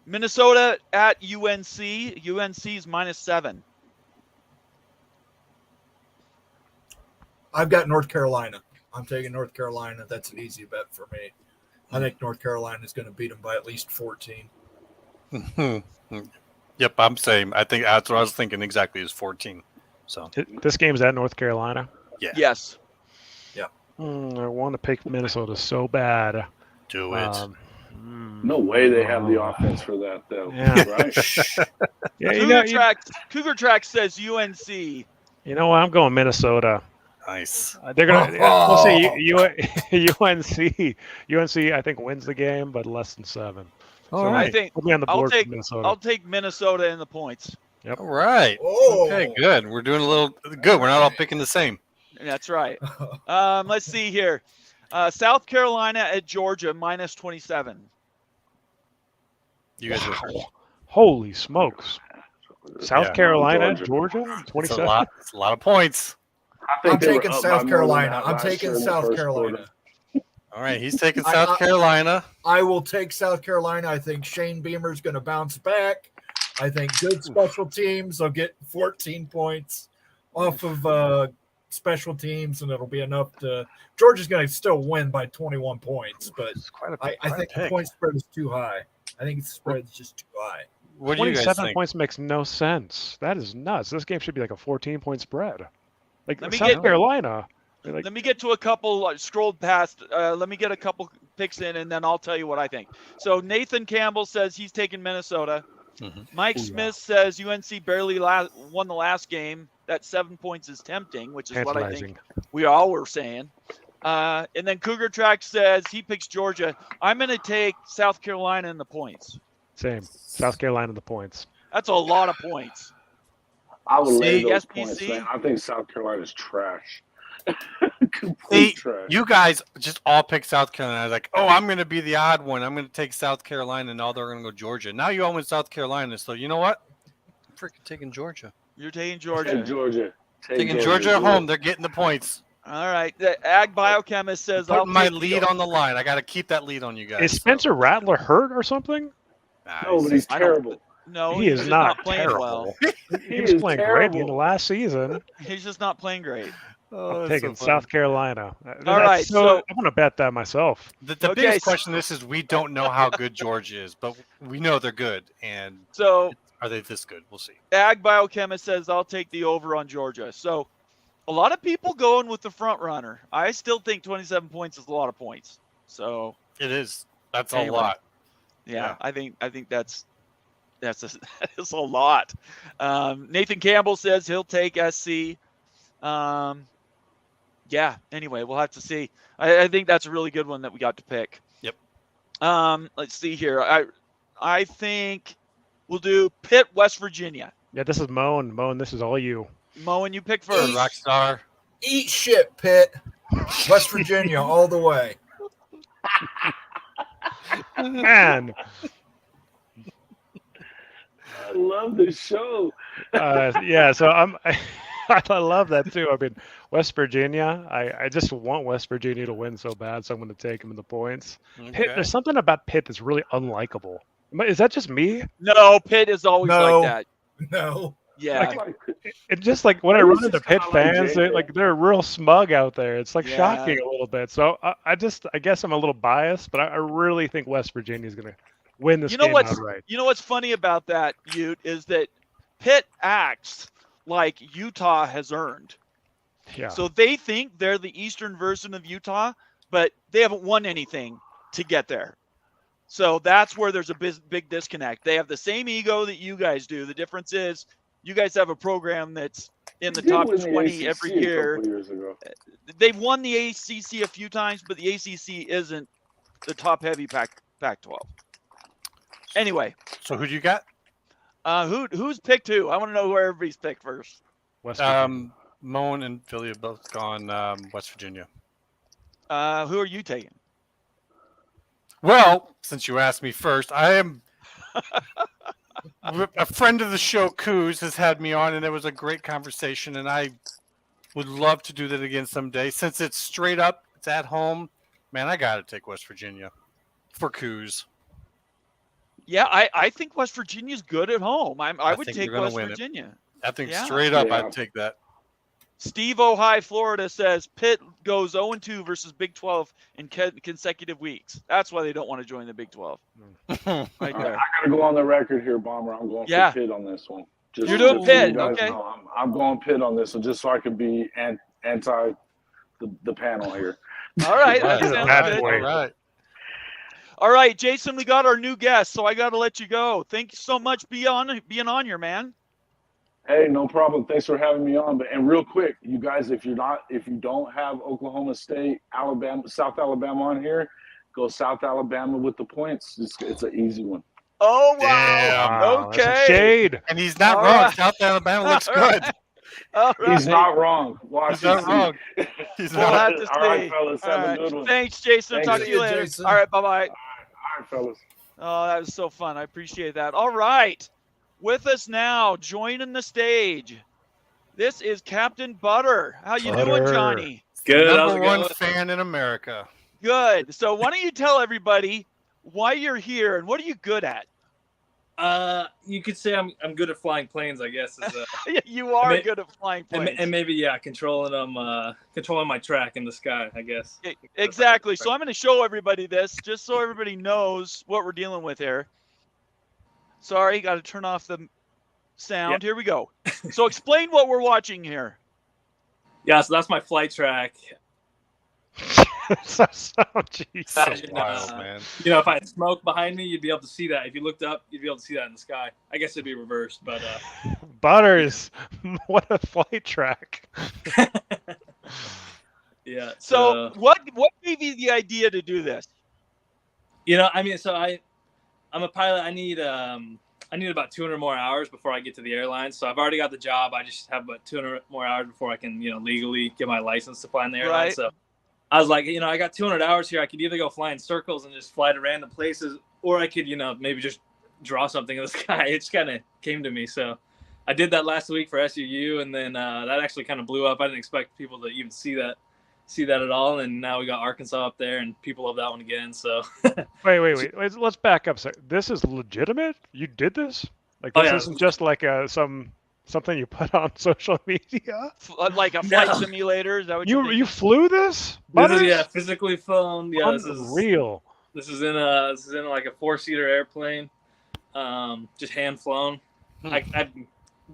Minnesota at UNC. UNC's minus 7. I've got North Carolina. I'm taking North Carolina. That's an easy bet for me. I think North Carolina is going to beat them by at least 14. Yep, I'm saying. I think that's what I was thinking exactly is 14. So This game's at North Carolina. Yes. I want to pick Minnesota so bad. do it. No way they have the offense for that, though. Yeah. Right? Yeah, Cougar Track says UNC. you know what? I'm going Minnesota. Nice. They're gonna. We'll see. UNC. UNC. I think wins the game, but less than 7. All So I right. think Put me on the I'll board take- for Minnesota. I'll take Minnesota in the points. All right. Oh, Okay, good. We're doing a little good. We're not all picking the same. That's right. Let's see here. South Carolina at Georgia minus 27. You guys are Holy smokes! South Yeah. Carolina, Georgia. Georgia, it's a 27. lot. It's a lot of points. I think I'm they were taking up by South more than Carolina. that I'm last taking year in the South first Carolina. quarter. All right, he's taking I- South I- Carolina. I will take South Carolina. I think Shane Beamer's going to bounce back. I think good special teams will get 14 points off of special teams, and it'll be enough to. Georgia's going to still win by 21 points, but It's quite a, I quite a think the pick. point spread is too high. I think the spread is just too high. What do you guys 27 think? points makes no sense. That is nuts. This game should be like a 14-point spread. Like Let me South get- Carolina. Like, Let me get to a couple. Scrolled past. Let me get a couple picks in, and then I'll tell you what I think. So Nathan Campbell says he's taking Minnesota. Mhm. Mike Ooh, yeah. Smith says UNC barely won the last game. That 7 points is tempting, which is what I think tantalizing. we all were saying. And then Cougar Track says he picks Georgia. I'm going to take South Carolina in the points. Same. South Carolina in the points. That's a lot of points. I would lay See, those SBC? points, man. I think South Carolina's trash. Complete See, trash. you guys just all pick South Carolina. Like, oh, I'm going to be the odd one. I'm going to take South Carolina, and all they're going to go Georgia. Now you all went South Carolina, so you know what? I'm freaking taking Georgia. You're taking Take Georgia. Georgia. Take Taking Georgia at home. They're getting the points. All right. The Ag Biochemist says I'll Putting my take lead on the line. I got to keep that lead on you guys. Is Spencer Rattler hurt or something? No, but he's I don't- terrible. No, He he's is just not playing terrible. well. He was is playing great terrible. in the last season. He's just not playing great. Oh, I'm that's taking so funny. South Carolina. All right, so- I'm going to bet that myself. The Okay, biggest so- question this is we don't know how good Georgia is, but we know they're good. And So are they this good? We'll see. Ag Biochemist says I'll take the over on Georgia. So a lot of people going with the front runner. I still think 27 points is a lot of points. So It is. That's Anyway. a lot. yeah, I think that's that is a lot. Nathan Campbell says he'll take SC. Yeah. Anyway, we'll have to see. I think that's a really good one that we got to pick. Yep. Let's see here. I think we'll do Pitt, West Virginia. Yeah, this is Moan. Moan, this is all you. Moen, you pick first. Rockstar. Eat shit, Pitt. West Virginia all the way. Man. I love this show. Yeah, so I love that too. I mean, West Virginia, I just want West Virginia to win so bad, so I'm going to take them in the points. Pitt, Okay. there's something about Pitt that's really unlikable. Is that just me? No, Pitt is always No. like that. No. Yeah. It just like when I Maybe run it's into just Pitt kinda like fans, JJ. they're real smug out there. It's like Yeah. shocking a little bit. So I guess I'm a little biased, but I really think West Virginia is going to win this You know game what's outright. you know what's funny about that, Ute, is that Pitt acts like Utah has earned. Yeah. So they think they're the Eastern version of Utah, but they haven't won anything to get there. So that's where there's a big disconnect. They have the same ego that you guys do. The difference is you guys have a program that's in the Did top win the 20 ACC every a year. couple years ago. They've won the ACC a few times, but the ACC isn't the top heavy Pac-12. Anyway, So who do you got? who's picked who? I want to know who everybody's picked first. West Virginia. Moan and Philly have both gone West Virginia. Who are you taking? Well, since you asked me first, I am a friend of the show, Coos, has had me on, and it was a great conversation, and I would love to do that again someday. Since it's straight up, it's at home, man, I got to take West Virginia for Coos. Yeah, I think West Virginia's good at home. I would think take you're gonna West win it. Virginia. I think Yeah. straight up, Yeah. I'd take that. Steve Ohio, Florida says Pitt goes 0-2 versus Big 12 in consecutive weeks. That's why they don't want to join the Big 12. Right All right, there. I gotta go on the record here, Bomber. I'm going Yeah. for Pitt on this one. Just, You're doing just so you Pitt, guys okay. know, I'm going Pitt on this one, just so I could be anti the panel here. All right. Right, that sounds bad good. boy. all right. All right, Jason, we got our new guest, so I got to let you go. Thank you so much being on here, man. Hey, no problem. Thanks for having me on. And real quick, you guys, if you don't have Oklahoma State, Alabama, South Alabama on here, go South Alabama with the points. It's an easy one. Oh, wow. Damn. Wow, that's some Okay. shade. And he's not All wrong. right. South Alabama looks good. All right. He's not wrong. Watch He's not and see. wrong. He's We'll not. have to All right, see. fellas. All Have right. a good one. Thanks, Jason. Thanks. Talk to See you you, later. Jason. All right, bye-bye. All right, fellas. Oh, that was so fun. I appreciate that. All right. With us now, joining the stage, this is Captain Butter. How you doing, Butter. Johnny? Good. How's Number it one going? fan in America. Good. So why don't you tell everybody why you're here and what are you good at? You could say I'm good at flying planes, I guess. You are may- good at flying planes. And maybe controlling them, controlling my track in the sky, I guess. Exactly. So I'm going to show everybody this just so everybody knows what we're dealing with here. Sorry, got to turn off the sound. Here we go. So explain what we're watching here. Yeah, so that's my flight track. so, jeez. So Imagine, wild, man. You know, if I had smoke behind me, you'd be able to see that. If you looked up, you'd be able to see that in the sky. I guess it'd be reversed, but Butters, what a flight track. yeah. So what gave you the idea to do this? You know, I mean, so I'm a pilot. I need about 200 more hours before I get to the airline. So I've already got the job. I just have about 200 more hours before I can, legally get my license to fly in the airline. Right. So I was like, I got 200 hours here. I could either go fly in circles and just fly to random places, or I could, maybe just draw something in the sky. It just kind of came to me. So I did that last week for SUU, and then that actually kind of blew up. I didn't expect people to even see that at all. And now we got Arkansas up there, and people love that one again. So Wait. Let's back up. This is legitimate? You did this? Like, Oh, this yeah. isn't just like something you put on social media? Like a flight No. simulator? Is that what You flew this? this is Butters? physically flown. Yeah, this is Unreal. This is in like a 4-seater airplane, just hand flown. I'm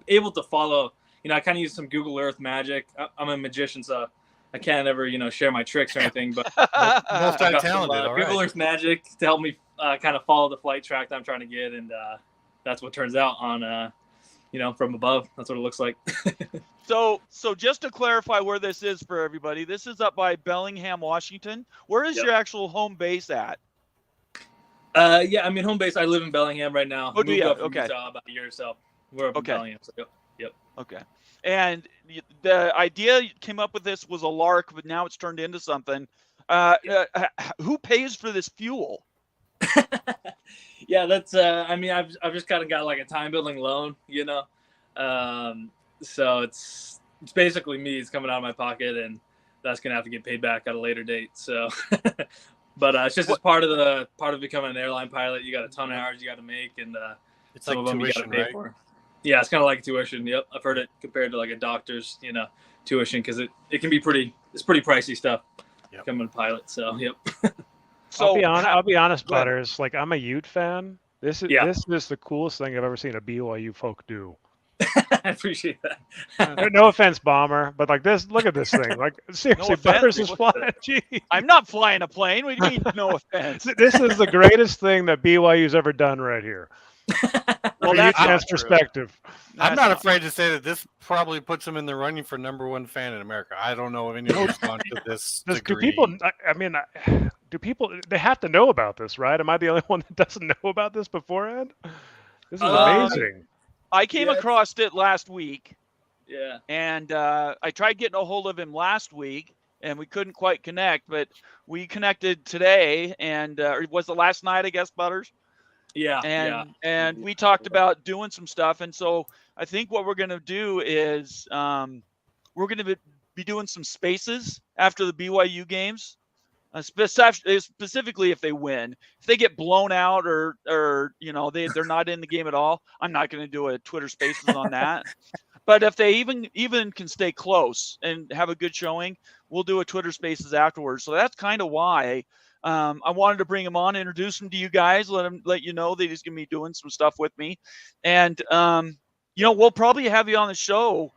able to follow. I kind of use some Google Earth magic. I'm a magician, so I can't ever share my tricks or anything. But I got some, Multi-talented, all Google right. Earth magic to help me kind of follow the flight track that I'm trying to get, and that's what turns out on from above. That's what it looks like. So just to clarify where this is for everybody, this is up by Bellingham, Washington. Where is Yep. your actual home base at? Yeah, I mean home base. I live in Bellingham right now. Oh, do Moved you? up from Okay. Utah about a year or so. We're up Okay. in Bellingham. So yep. Okay. And the idea you came up with this was a lark, but now it's turned into something. Who pays for this fuel? Yeah, that's I mean I've just kind of got like a time building loan, so it's basically me. It's coming out of my pocket, and that's gonna have to get paid back at a later date. So but it's just as part of becoming an airline pilot. You got a ton of hours you got to make, and It's some like of them you got to tuition, pay right? for. Yeah, it's kind of like tuition. Yep, I've heard it compared to like a doctor's tuition, because it can be pretty pricey stuff. Yep. Becoming a pilot. So yep. So I'll be honest, go ahead. Butters. Like, I'm a Ute fan. This is the coolest thing I've ever seen a BYU folk do. I appreciate that. No offense, Bomber, but like this, look at this thing. Like seriously, offense. Butters is flying. Gee. I'm not flying a plane. What do you mean? No offense. This is the greatest thing that BYU's ever done right here. Well, From that's UConn's not true. perspective. I'm That's not afraid to say that this probably puts him in the running for #1 fan in America. I don't know if anyone's gone to this Do degree. people? I mean, do people? They have to know about this, right? Am I the only one that doesn't know about this beforehand? This is amazing. I came Yeah. across it last week, Yeah. and I tried getting a hold of him last week, and we couldn't quite connect. But we connected today, and or was it last night? I guess, Butters. Yeah. And we talked about doing some stuff. And so I think what we're going to do is we're going to be doing some spaces after the BYU games, specifically if they win. If they get blown out or you know they're not in the game at all, I'm not going to do a Twitter Spaces on that. But if they even can stay close and have a good showing, we'll do a Twitter Spaces afterwards. So that's kind of why. I wanted to bring him on, introduce him to you guys, let you know that he's going to be doing some stuff with me. And, you know, we'll probably have you on the show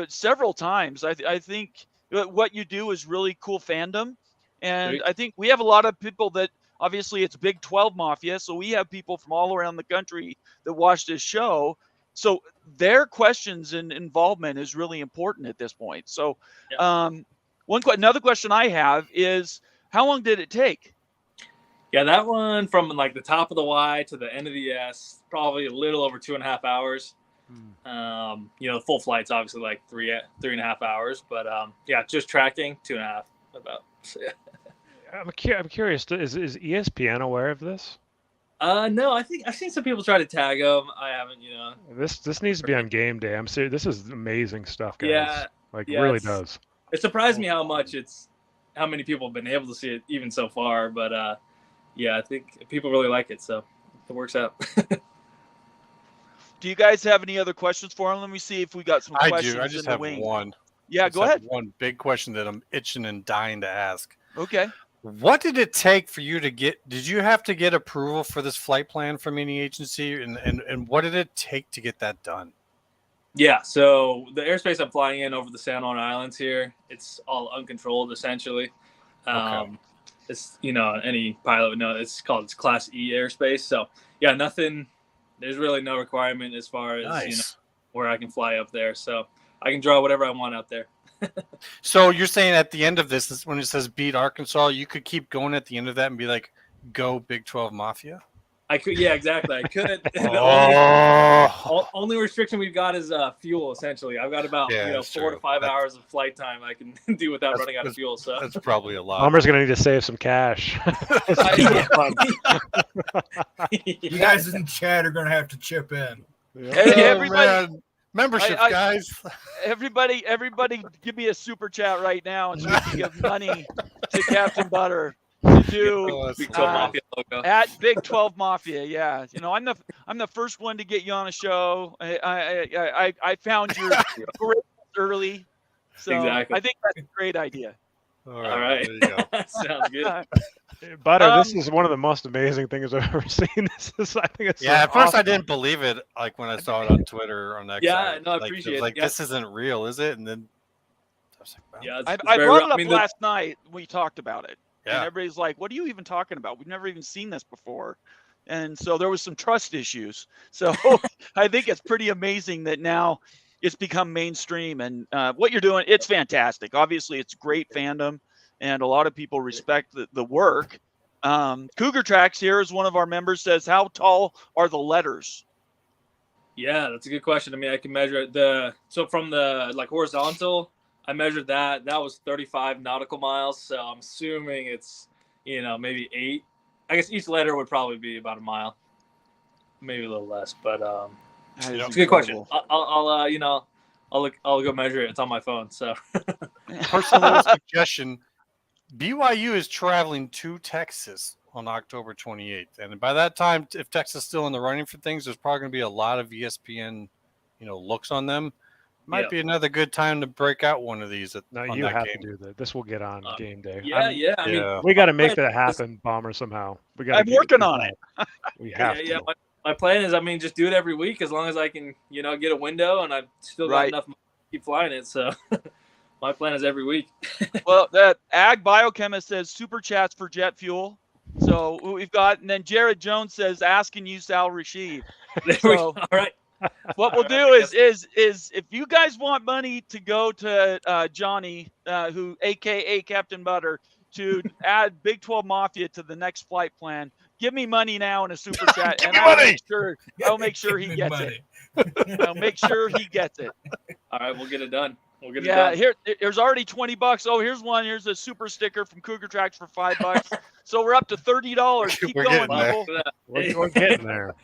several times. I think what you do is really cool fandom. And Great. I think we have a lot of people that obviously it's Big 12 Mafia. So we have people from all around the country that watch this show. So their questions and involvement is really important at this point. So another question I have is, how long did it take? Yeah, that one from like the top of the Y to the end of the S, probably a little over 2.5 hours. You know, full flight's obviously like 3.5 hours, but yeah, just tracking 2.5 about. So, yeah. I'm curious. Is ESPN aware of this? No, I think I've seen some people try to tag them. I haven't, you know. This needs to be on game day. I'm serious. This is amazing stuff, guys. Yeah, like yeah, really it's- does. It surprised me how many people have been able to see it even so far. But yeah, I think people really like it, so it works out. Do you guys have any other questions for him? Let me see if we got some I questions do. I just in the have wing. one. Yeah, go ahead. One big question that I'm itching and dying to ask. Okay. What did it take for you to get? Did you have to get approval for this flight plan from any agency, and what did it take to get that done? Yeah, so the airspace I'm flying in over the San Juan Islands here, it's all uncontrolled essentially. Okay. It's, you know, any pilot would know it's Class E airspace. So yeah, nothing. There's really no requirement as far as you know where I can fly up there. So I can draw whatever I want out there. So you're saying at the end of this, when it says beat Arkansas, you could keep going at the end of that and be like, "Go Big 12 Mafia." I could, yeah, exactly. I could. Oh. Only restriction we've got is fuel. Essentially, I've got about Yeah, 4 that's to true. 5 hours of flight time I can do without running out of fuel. So That's probably a lot. Bomber's gonna need to save some cash. You guys in chat are going to have to chip in. Hey, everybody, man. Membership, I- guys. everybody, give me a super chat right now, and so we can give money to Captain Butter to do Oh, that's Big 12 Mafia logo. at Big 12 Mafia. Yeah, you know, I'm the first one to get you on a show. I found your great early, so Exactly. I think that's a great idea. All All right. There you go. Sounds good. Butter, this is one of the most amazing things I've ever seen. I think it's Yeah, so at first I awesome. didn't believe it, like when I saw it on Twitter or on X. Yeah, no, I like, appreciate it. it. Like, Yeah. this isn't real, is it? And then I was like, wow. Yeah, I it's I very brought real. it up I mean, last night. We talked about it, and Yeah. everybody's like, "What are you even talking about? We've never even seen this before." And so there was some trust issues. So I think it's pretty amazing that now it's become mainstream, and what you're doing, it's fantastic. Obviously, it's great fandom, and a lot of people respect the work. Cougar Tracks here is one of our members, says, "How tall are the letters?" Yeah, that's a good question. I mean, I can measure it. So from the like horizontal, I measured that. That was 35 nautical miles. So I'm assuming it's, you know, maybe 8. I guess each letter would probably be about a mile, maybe a little less. But That is it's a good question. incredible. I'll you know, I'll go measure it. It's on my phone. So Personal suggestion: BYU is traveling to Texas on October 28th, and by that time, if Texas is still in the running for things, there's probably going to be a lot of ESPN, looks on them. Might Yeah. be another good time to break out one of these. No, on you that have game. to do that. This will get on game day. yeah, yeah. I mean, Yeah. We got to make Right. that happen, Bomber, somehow. We got. I'm working on it. We have yeah. to. my plan is, I mean, just do it every week as long as I can, get a window and I've still got Right. enough money to keep flying it. So my plan is every week. Well, that Ag Biochemist says super chats for jet fuel. So we've got, and then Jared Jones says asking you Sal Rashid. There we So- go. All right. What we'll do is if you guys want money to go to Johnny, who AKA Captain Butter, to add Big 12 Mafia to the next flight plan, give me money now in a super chat, Give and me I'll money! make sure he Give me gets money. it. I'll make sure he gets it. All right. We'll get it done. Yeah, here's already $20. Oh, here's one. Here's a super sticker from Cougar Tracks for $5. So we're up to $30. Keep We're going, getting there. people. We're getting there.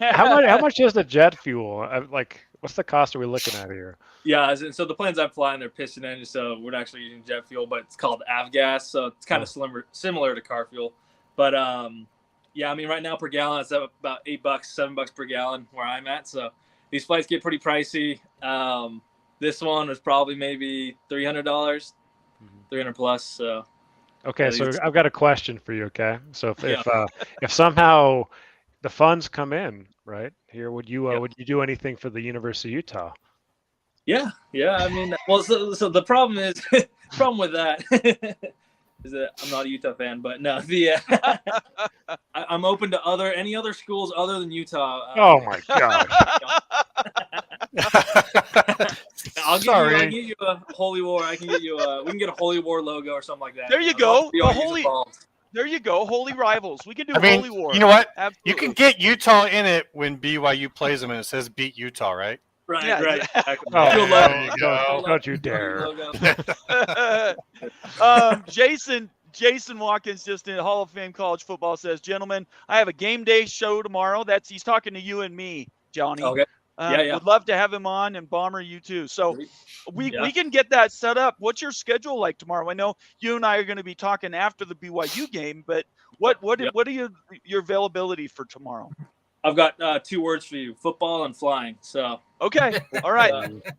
How much is the jet fuel? What's the cost are we looking at here? Yeah, so the planes I'm flying, they're piston engines, so we're not actually using jet fuel, but it's called avgas, so it's kind of similar to car fuel. But yeah, I mean, right now per gallon it's up about $8, $7 per gallon where I'm at. So these flights get pretty pricey. This one was probably maybe $300, 300 plus. So Okay, Yeah, so these- I've got a question for you. Okay, so Yeah. if somehow the funds come in right here, would you Yeah. would you do anything for the University of Utah? yeah. I mean, well, so the problem is, problem with that is that I'm not a Utah fan, but no, I'm open to any other schools other than Utah. Oh my gosh! I'll Sorry. get you a Holy War. I can get you we can get a Holy War logo or something like that. There you As long go. as we The all use Holy- involved. There you go. Holy rivals. We can do I mean, Holy War. you know what? Absolutely. You can get Utah in it when BYU plays them and it says beat Utah, right? Right, Yeah, right. exactly. Exactly. Oh, Do a there logo. you Do a go. logo. Don't you dare. Logo. Jason Watkins, just in Hall of Fame college football, says, "Gentlemen, I have a game day show tomorrow." He's talking to you and me, Johnny. Okay. Yeah. Would love to have him on, and Bomber, you too. So we Yeah. can get that set up. What's your schedule like tomorrow? I know you and I are going to be talking after the BYU game, but what Yeah. are your availability for tomorrow? I've got 2 words for you: football and flying. So Okay, all right,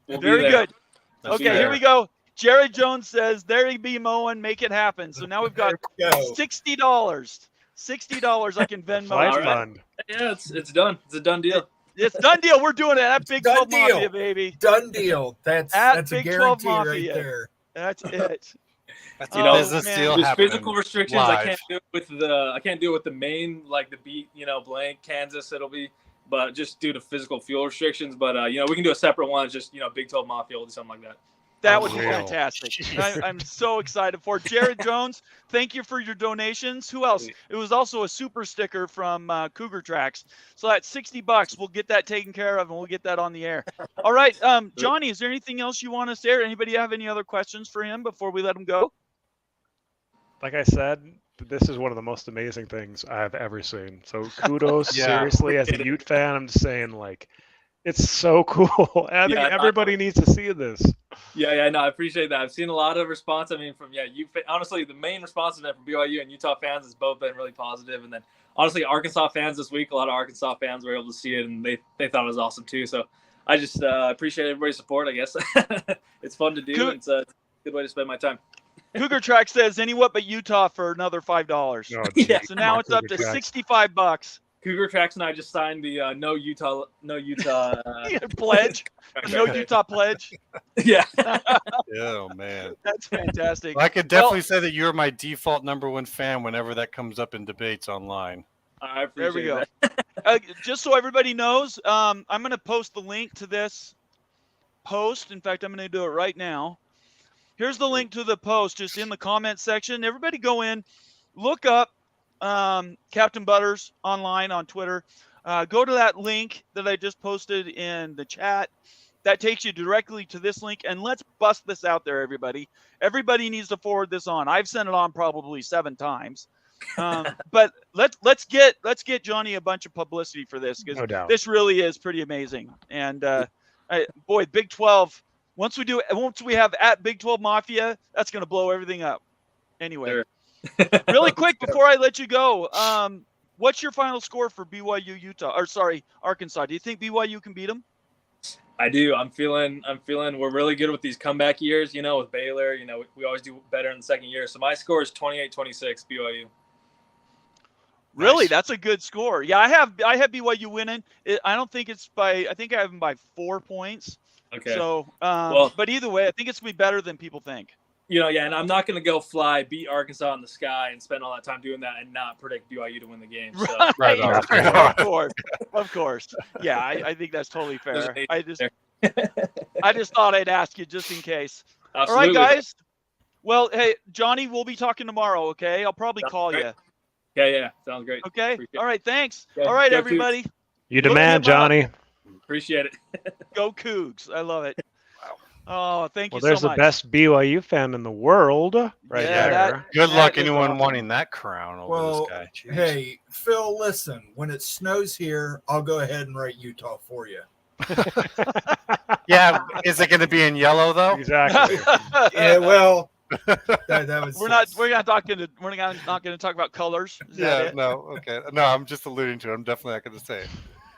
we'll be very there. good. That's Okay, fair. here we go. Jared Jones says, "There you be, Moen, make it happen." So now we've got There we go. $60. $60 I can Venmo. Flight you. All right. fund. Yeah, it's done. It's a done deal. It's done deal. We're doing it at Big Done 12 Mafia, deal. baby. Done deal. That's At a Big 12 guarantee right Mafia. there. That's it. That's Oh, a business man. deal There's happening. physical restrictions. I live. can't do it with the main, like the beat, blank Kansas. It'll be, but just due to physical fuel restrictions. But we can do a separate one. It's just Big 12 Mafia or something like that. That would be Unreal. fantastic. Jeez. I'm so excited for it. Jared Jones, thank you for your donations. Who else? It was also a super sticker from Cougar Tracks. So that's $60. We'll get that taken care of, and we'll get that on the air. All right, Johnny, is there anything else you want to say? Or anybody have any other questions for him before we let him go? Like I said, this is one of the most amazing things I've ever seen. So kudos, Yeah. seriously, as a Ute fan, I'm just saying, like, it's so cool. And I think Yeah, everybody needs to see this. Yeah, no, I appreciate that. I've seen a lot of response. I mean, from honestly, the main response from BYU and Utah fans has both been really positive. And then honestly, Arkansas fans this week, a lot of Arkansas fans were able to see it, and they thought it was awesome too. So I just appreciate everybody's support. I guess it's fun to do. Cool. And it's a good way to spend my time. Cougar Track says, any what but Utah for another $5. Oh, Yeah. geez, So come now on, it's up to Cougar Tracks. $65. Cougar Tracks and I just signed the no Utah Pledge. No Utah pledge. Yeah. Oh man. That's fantastic. Well, I could definitely say that you're my default #1 fan whenever that comes up in debates online. I appreciate There we go. that. Just so everybody knows, I'm going to post the link to this post. In fact, I'm going to do it right now. Here's the link to the post just in the comment section. Everybody go in, look up Captain Butters online on Twitter. Go to that link that I just posted in the chat. That takes you directly to this link, and let's bust this out there, everybody. Everybody needs to forward this on. I've sent it on probably 7 times. But let's get Johnny a bunch of publicity for this, because No doubt. this really is pretty amazing. And boy, Big 12. Once we have at Big 12 Mafia, that's going to blow everything up. Anyway, Sure. really quick before I let you go, what's your final score for BYU Arkansas? Do you think BYU can beat them? I do. I'm feeling we're really good with these comeback years, with Baylor. We always do better in the second year. So my score is 28-26 BYU. Really, Nice. that's a good score. Yeah, I have BYU winning. I don't think it's by. I think I have them by 4 points. Okay. So, Well- but either way, I think it's gonna be better than people think. And I'm not going to go fly, beat Arkansas in the sky, and spend all that time doing that and not predict BYU to win the game. So Right on. Of course. Yeah, I think that's totally There's fair. an I just thought I'd ask you just in case. absolutely. All right, guys. Well, hey, Johnny, we'll be talking tomorrow. Okay, I'll probably Sounds call great. you. Yeah, sounds great. Okay. Appreciate All right. Thanks. Yeah, All right, go Cougs. everybody. You Look demand, him up. Johnny. Appreciate it. Go Cougs. I love it. Oh, thank Well, you there's so the much. best BYU fan in the world right Yeah, there. Good That luck is anyone awesome. wanting that crown over Well, this guy. Jeez. Hey, Phil, listen, when it snows here, I'll go ahead and write Utah for you. Yeah, is it going to be in yellow though? Exactly. Yeah, well, that was We're not not going to talk about colors. Is that Yeah, it? no, okay. No, I'm just alluding to it. I'm definitely not going to say it.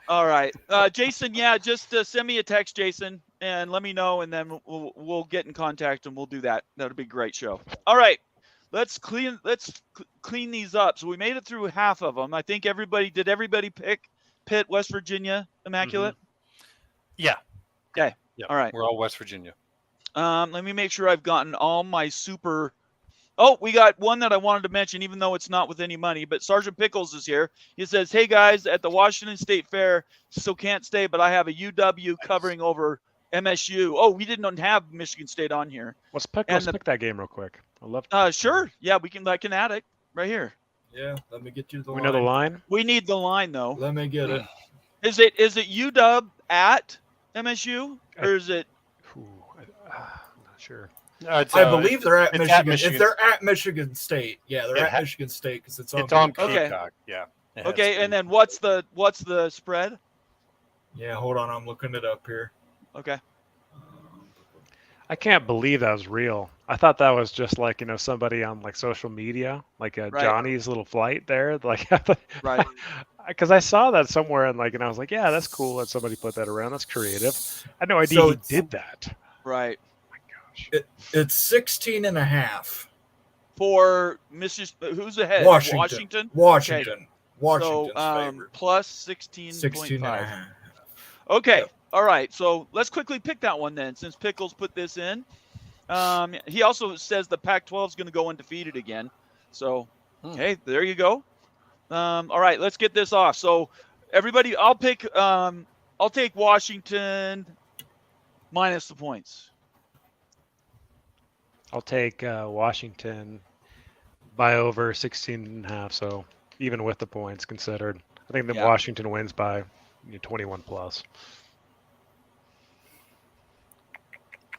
All right, Jason. Yeah, just send me a text, Jason, and let me know, and then we'll get in contact and we'll do that. That'll be a great show. All right, let's clean these up. So we made it through half of them. I think everybody pick Pitt, West Virginia, Immaculate. Yeah. Okay. Yeah. All right. We're all West Virginia. Let me make sure I've gotten all my super. Oh, we got one that I wanted to mention, even though it's not with any money. But Sergeant Pickles is here. He says, "Hey guys, at the Washington State Fair, still can't stay, but I have a UW covering over MSU." Oh, we didn't have Michigan State on here. Let's pick that game real quick. I love. Sure. Yeah, I can add it right here. Yeah, let me get you the We line. know the line. We need the line though. Let me get it. Is it UW at MSU or is it? Ooh, I'm not sure. I believe they're at it's Michigan. at Michigan. If they're at Michigan State, yeah, they're It at ha- Michigan State because it's on. It's on Okay. Peacock. Yeah. It has Okay, to and be. then what's the spread? Yeah, hold on, I'm looking it up here. Okay. I can't believe that was real. I thought that was just like somebody on like social media, like Right. Johnny's little flight there. Like, Right. Because I saw that somewhere and I was like, yeah, that's cool that somebody put that around. That's creative. I had no idea So he it's- did that. Right. It's 16.5. For Mrs. Who's ahead? Washington. Washington's So favorite. plus 16.5. 16.5. Okay. All right. So let's quickly pick that one then, since Pickles put this in. He also says the Pac-12 is going to go undefeated again. So, hey, there you go. All right, let's get this off. So, everybody, I'll take Washington minus the points. I'll take Washington by over 16.5. So even with the points considered, I think that Yeah. Washington wins by 21 plus.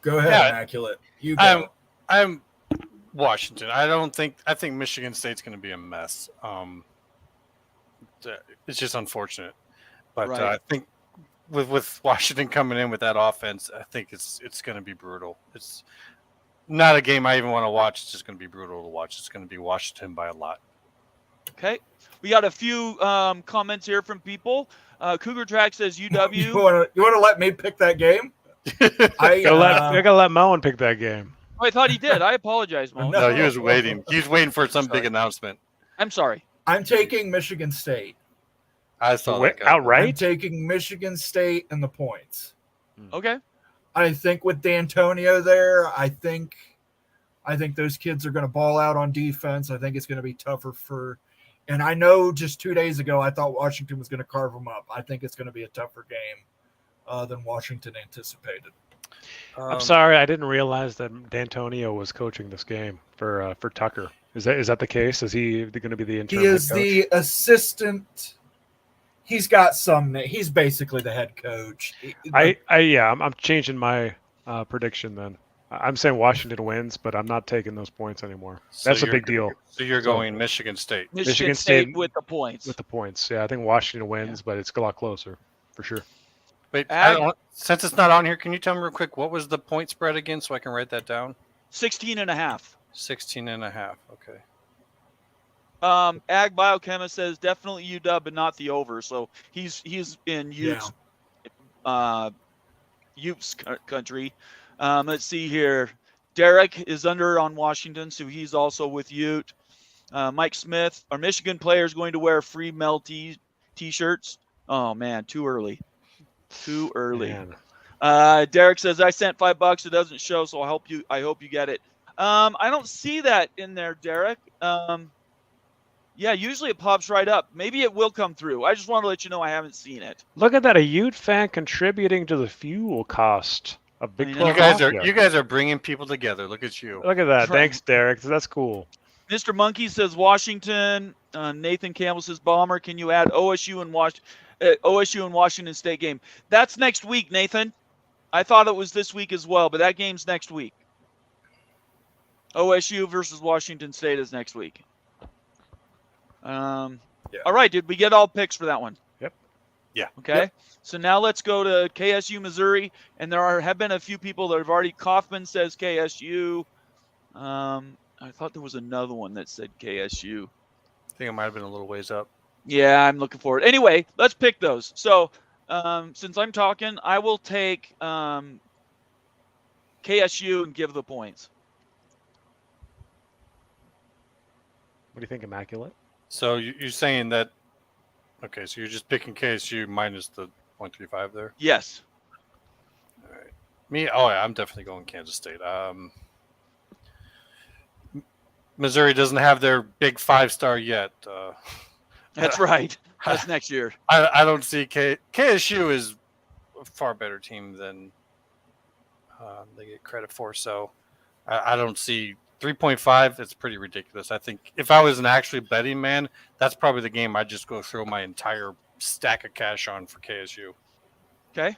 Go ahead, Yeah. Immaculate. You go. I'm Washington. I think Michigan State's going to be a mess. It's just unfortunate, but Right. I think with Washington coming in with that offense, I think it's going to be brutal. It's not a game I even want to watch. It's just going to be brutal to watch. It's going to be Washington by a lot. Okay. We got a few comments here from people. Cougar Track says UW. You want to let me pick that game? I Gotta let Moen pick that game. Oh, I thought he did. I apologize, Mo. No. No, he was waiting. He was waiting for some big announcement. I'm sorry. I'm taking Michigan State. I saw Wait, that guy. I'm outright? taking Michigan State and the points. Okay. I think with D'Antonio there, I think those kids are going to ball out on defense. I think it's going to be tougher and I know just 2 days ago I thought Washington was going to carve them up. I think it's going to be a tougher game than Washington anticipated. I'm sorry, I didn't realize that D'Antonio was coaching this game for Tucker. Is that the case? Is he going to be the interim He is head coach? the assistant. He's got some. He's basically the head coach. I'm changing my prediction then. I'm saying Washington wins, but I'm not taking those points anymore. So That's a you're- big deal So you're going Michigan State. Michigan State State with the points. with the points. Yeah, I think Washington wins, but it's a lot closer for sure. Wait, Ag- since it's not on here, can you tell me real quick what was the point spread again so I can write that down? 16.5. 16.5. Okay. Ag Biochemist says definitely UW, but not the over. So he's in Utes, Utes country. Let's see here. Derek is under on Washington, so he's also with Ute. Mike Smith, are Michigan players going to wear free Mel t-shirts? Oh man, too early. Too early. Man. Derek says I sent $5. It doesn't show, so I hope you get it. I don't see that in there, Derek. Yeah, usually it pops right up. Maybe it will come through. I just want to let you know I haven't seen it. Look at that, a Ute fan contributing to the fuel cost of Big I know. 12 You guys are bringing people together. Look at you. Look at that. Right. Thanks, Derek. That's cool. Mr. Monkey says Washington. Nathan Campbell says Bomber. Can you add OSU and Washington State game? That's next week, Nathan. I thought it was this week as well, but that game's next week. OSU versus Washington State is next week. All right, did we get all picks for that one? Yep. Yeah. Okay. Yep. So now let's go to KSU, Missouri, and have been a few people that have already. Kaufman says KSU. I thought there was another one that said KSU. I think it might have been a little ways up. Yeah, I'm looking forward. Anyway, let's pick those. So since I'm talking, I will take KSU and give the points. What do you think, Immaculate? So you're saying that? Okay, so you're just picking KSU minus the 0.35 there. Yes. All right. Me? Oh yeah, I'm definitely going Kansas State. Missouri doesn't have their big 5-star yet. That's right. That's next year. I don't see KSU is a far better team than they get credit for. So I don't see 3.5. It's pretty ridiculous. I think if I was an actually betting man, that's probably the game I'd just go throw my entire stack of cash on for KSU. Okay.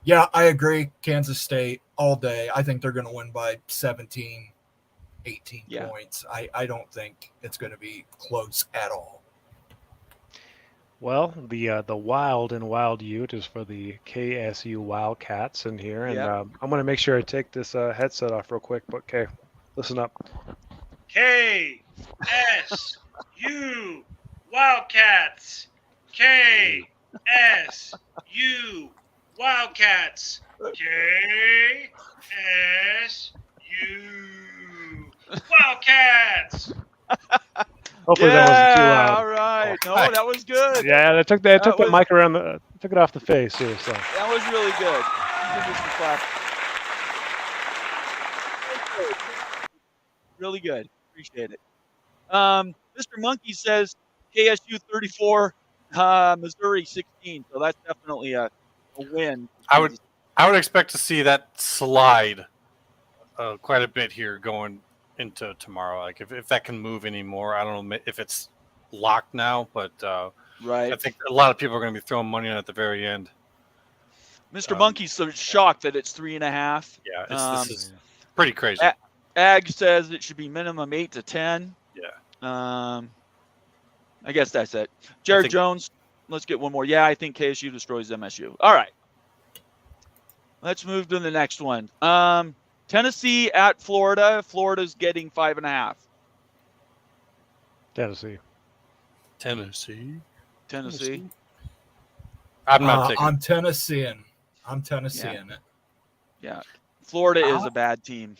Yeah, I agree. Kansas State all day. I think they're going to win by 17, 18 points. I don't think it's going to be close at all. Well, the Wild and Wild Ute is for the KSU Wildcats in here, and I'm going to make sure I take this headset off real quick. But okay, listen up. KSU Wildcats. KSU Wildcats. KSU Wildcats. Hopefully that wasn't too loud. All right. No, that was good. Yeah, they took the mic around took it off the face here. So that was really good. Give this a clap. Really good. Appreciate it. Mr. Monkey says KSU 34, Missouri 16. So that's definitely a win. I would expect to see that slide quite a bit here going into tomorrow. Like if that can move anymore, I don't know if it's locked now, but right. I think a lot of people are going to be throwing money on it at the very end. Mr. Monkey's so shocked that it's 3.5. Yeah, this is pretty crazy. Ag says it should be minimum 8 to 10. Yeah. I guess that's it. Jared Jones, let's get one more. Yeah, I think KSU destroys MSU. All right. Let's move to the next one. Tennessee at Florida. Florida's getting 5.5. Tennessee. I'm not taking. I'm Tennessean. It. Yeah. Florida is a bad team.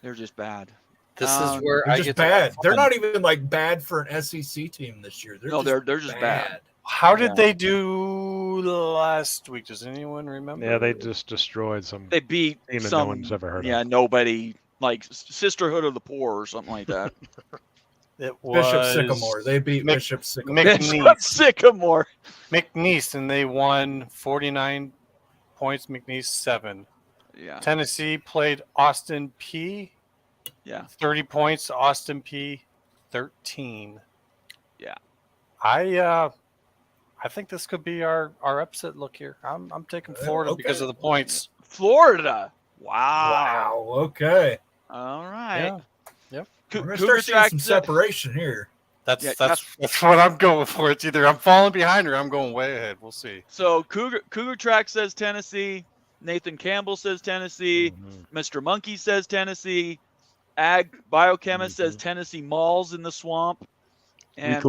They're just bad. This is where I get bad. They're not even like bad for an SEC team this year. They're just bad. How did they do last week? Does anyone remember? Yeah, they just destroyed some. They beat team that some. No one's ever heard of. Yeah, nobody, like Sisterhood of the Poor or something like that. It was Bishop Sycamore. They beat Bishop Sycamore. Bishop Sycamore. McNeese, and they won 49 points. McNeese 7. Yeah. Tennessee played Austin P. Yeah. 30 points. Austin P. 13. Yeah. I think this could be our upset look here. I'm taking Florida because of the points. Florida. Wow. Okay. All right. Yeah. Yep. We're gonna start seeing some separation here. That's what I'm going for. It's either I'm falling behind or I'm going way ahead. We'll see. So Cougar Track says Tennessee. Nathan Campbell says Tennessee. Mr. Monkey says Tennessee. Ag Biochemist says Tennessee Malls in the Swamp. And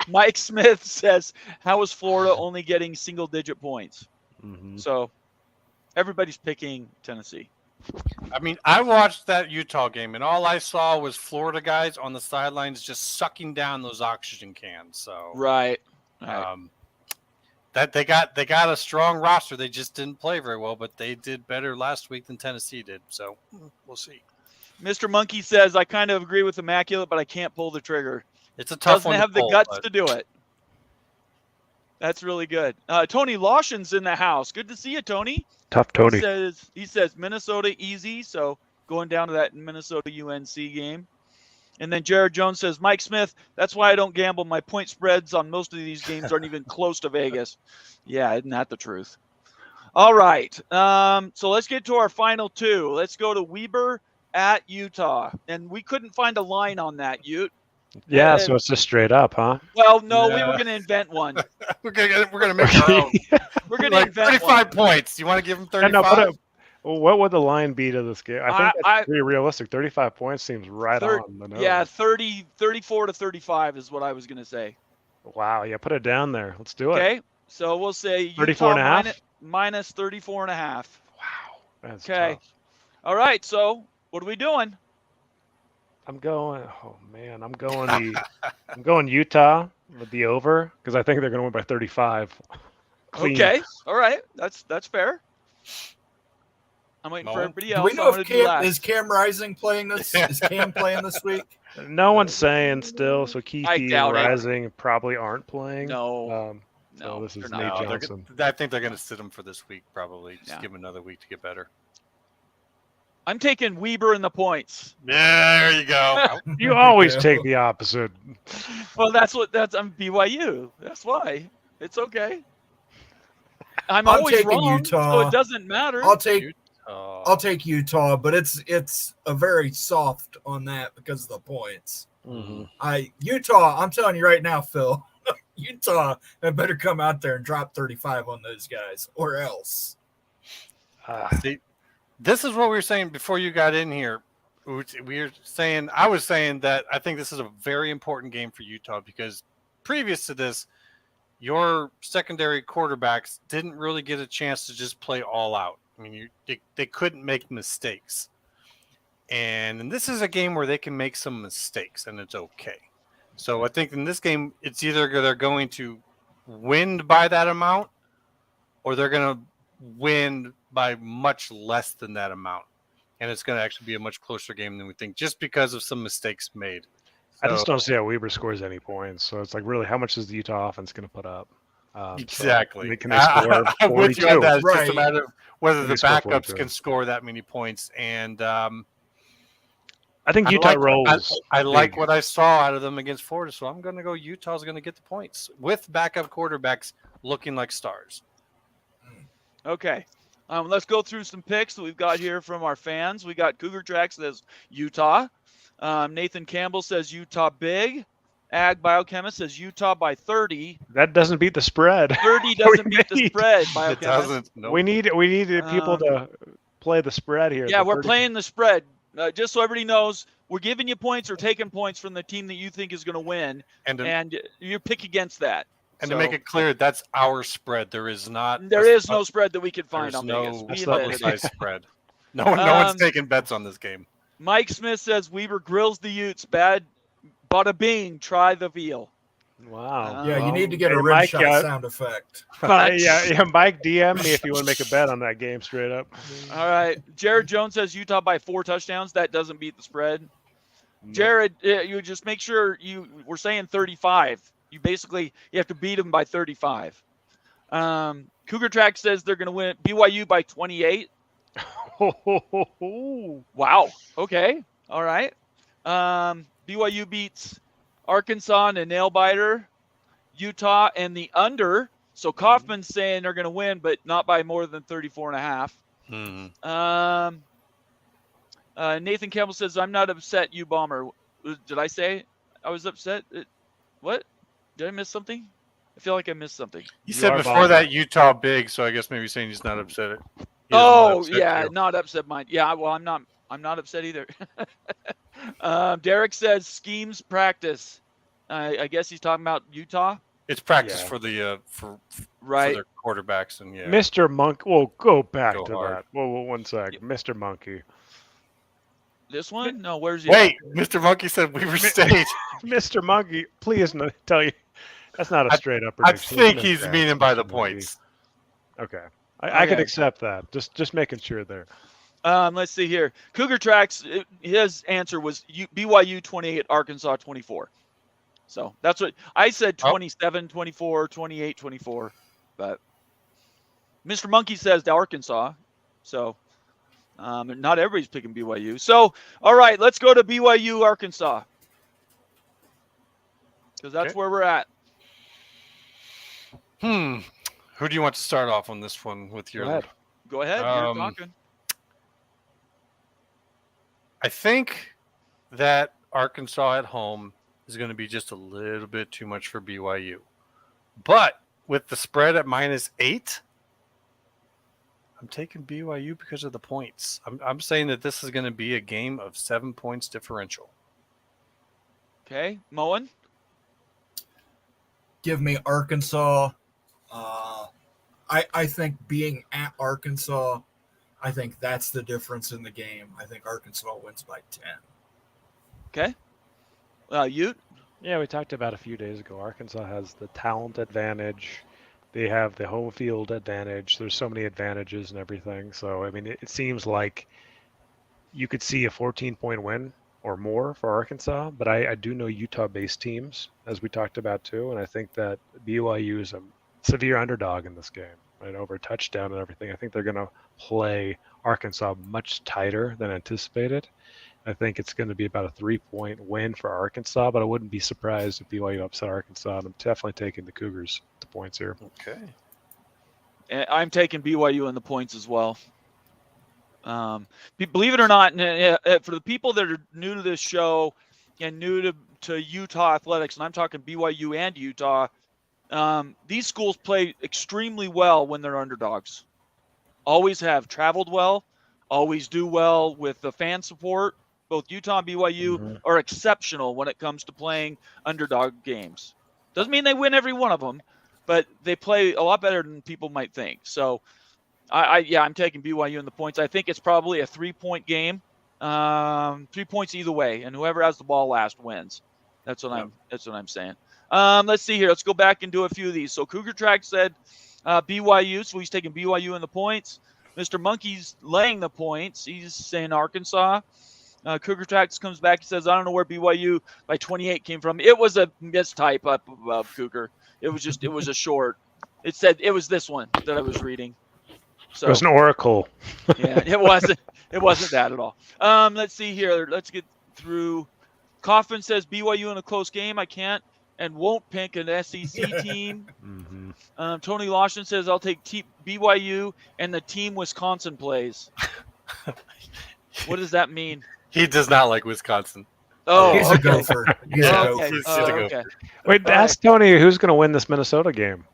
Mike Smith says, how is Florida only getting single-digit points? So everybody's picking Tennessee. I mean, I watched that Utah game, and all I saw was Florida guys on the sidelines just sucking down those oxygen cans. So, Right. that they got a strong roster. They just didn't play very well, but they did better last week than Tennessee did. So, we'll see. Mr. Monkey says, I kind of agree with Immaculate, but I can't pull the trigger. It's a tough Doesn't one. have to the pull, guts but to do it. That's really good. Tony Lawson's in the house. Good to see you, Tony. Tough Tony. He says Minnesota easy, so going down to that Minnesota UNC game. And then Jared Jones says, Mike Smith, that's why I don't gamble. My point spreads on most of these games aren't even close to Vegas. Yeah, isn't that the truth? All right. So let's get to our final two. Let's go to Weber at Utah. And we couldn't find a line on that, Ute. Yeah, so it's just straight up, huh? Well, no, we Yeah. were going to invent one. we're gonna make our own. We're going to Like invent 35 one. points. You want to give them Yeah, 35? no, what would the line be to this game? I think that's pretty realistic. 35 points seems right on the nose. Yeah, 34 to 35 is what I was going to say. Wow. Yeah, put it down there. Let's do it. Okay, so we'll say 34 and a half? minus 34 and a half. Wow. That's Okay. tough. All right, so what are we doing? I'm going. Oh man, I'm going Utah with the over because I think they're going to win by 35. Clean. Okay, all right, that's fair. I'm waiting for Mo? everybody Do else. we I'm know gonna if do last. Is Cam Rising playing this? Is Cam playing this week? No one's saying still. So Kiki I and doubt it. Rising probably aren't playing. No, So no, this is they're Nate not. Johnson. I think they're going to sit them for this week, probably. Just Yeah. give them another week to get better. I'm taking Weber in the points. There you go. You always take the opposite. Well, I'm BYU. That's why. It's okay. I'm I'm always taking wrong, Utah. so it doesn't matter. I'll take Utah, but it's a very soft on that because of the points. Utah, I'm telling you right now, Phil, Utah had better come out there and drop 35 on those guys, or else. See, this is what we were saying before you got in here. I was saying that I think this is a very important game for Utah because previous to this, your secondary quarterbacks didn't really get a chance to just play all out. I mean, they couldn't make mistakes. And this is a game where they can make some mistakes, and it's okay. So I think in this game, it's either they're going to win by that amount or they're going to win by much less than that amount. And it's going to actually be a much closer game than we think just because of some mistakes made. I just don't see how Weber scores any points. So it's like, really, how much is the Utah offense going to put up? Exactly. So can they score 42? I'm with you on that. It's just a Right. matter of whether Can the they score backups 42? can score that many points. And I think Utah rolls. I like big. what I saw out of them against Florida, so I'm going to go Utah's going to get the points with backup quarterbacks looking like stars. Okay. Let's go through some picks that we've got here from our fans. We got Cougar Track says Utah. Nathan Campbell says Utah big. Ag Biochemist says Utah by 30. That doesn't beat the spread. 30 doesn't beat the need- spread, It Biochemist. doesn't. Nope. We need people to play the spread here. Yeah, The we're 30 playing the spread. Just so everybody knows, we're giving you points or taking points from the team that you think is going to win, And to, and you pick against that. and to make it clear, that's our spread. There is not. There is no spread that we can find There's on no Vegas. We That's not invented it. publicized spread. No one's Um, taking bets on this game. Mike Smith says Weber grills the Utes. Bad, bada bing. Try the veal. Wow. Yeah, you Um, need to get a hey, rim Mike, shot sound effect. yeah, Mike, DM me if you want to make a bet on that game straight up. All right. Jared Jones says Utah by 4 touchdowns. That doesn't beat the spread. Jared, you just make sure we're saying 35. You have to beat them by 35. Cougar Track says they're going to win BYU by 28. Wow. Okay. All right. BYU beats Arkansas and a nail biter. Utah and the under. So Kaufman's saying they're going to win, but not by more than 34 and a half. Mhm. Nathan Campbell says, I'm not upset, you bomber. Did I say I was upset? What? Did I miss something? I feel like I missed something. He You said are before bothered. that Utah big, so I guess maybe saying he's not upset. He doesn't Oh, want to upset yeah, you. not upset mine. Yeah, well, I'm not upset either. Derek says schemes practice. I guess he's talking about Utah. It's practice Yeah. for the for right. for their quarterbacks. And yeah, Mr. Monkey. Well, go back Go to hard. that. Whoa, 1 sec. Mr. Monkey. This one? No, where's he? wait, Mr. Monkey said Weaver State. Mr. Monkey, please tell you. That's not a straight up I prediction. think It's he's an meaning by Mr. the Monkey. points. Okay. I could Okay. accept that. Just making sure there. Let's see here. Cougar Tracks, his answer was BYU 28, Arkansas 24. So that's what I said, Oh. 27, 24, 28, 24. But Mr. Monkey says the Arkansas. So not everybody's picking BYU. So, all right, let's go to BYU, Arkansas. Because that's Okay. where we're at. Who do you want to start off on this one with your? Go ahead. Go ahead. You're talking. I think that Arkansas at home is going to be just a little bit too much for BYU. But with the spread at -8, I'm taking BYU because of the points. I'm saying that this is going to be a game of 7 points differential. Okay. Moen? Give me Arkansas. I think being at Arkansas, I think that's the difference in the game. I think Arkansas wins by 10. Okay. Ute? Yeah, we talked about a few days ago. Arkansas has the talent advantage. They have the home field advantage. There's so many advantages and everything. So, I mean, it seems like you could see a 14-point win or more for Arkansas. But I do know Utah-based teams, as we talked about too. And I think that BYU is a severe underdog in this game, right? Over a touchdown and everything. I think they're going to play Arkansas much tighter than anticipated. I think it's going to be about a 3-point win for Arkansas, but I wouldn't be surprised if BYU upset Arkansas. And I'm definitely taking the Cougars, the points here. Okay. And I'm taking BYU in the points as well. Believe it or not, for the people that are new to this show and new to Utah athletics, and I'm talking BYU and Utah, these schools play extremely well when they're underdogs. Always have traveled well, always do well with the fan support. Both Utah and BYU are exceptional when it comes to playing underdog games. Doesn't mean they win every one of them, but they play a lot better than people might think. So, I'm taking BYU in the points. I think it's probably a 3-point game, 3 points either way, and whoever has the ball last wins. That's what I'm saying. Let's see here. Let's go back and do a few of these. So Cougar Track said BYU, so he's taking BYU in the points. Mr. Monkey's laying the points. He's saying Arkansas. Cougar Tracks comes back. He says, I don't know where BYU by 28 came from. It was a mistype up above Cougar. It was a short. It said it was this one that I was reading. So It was an oracle. yeah, it wasn't that at all. Let's see here. Let's get through. Coffin says BYU in a close game. I can't and won't pick an SEC team. Tony Lawson says I'll take BYU and the team Wisconsin plays. What does that mean? He does not like Wisconsin. Oh, He's a okay. gopher. He's a Yeah. gopher. He's a gopher. Okay. Wait, All ask Tony who's going to win this Minnesota game.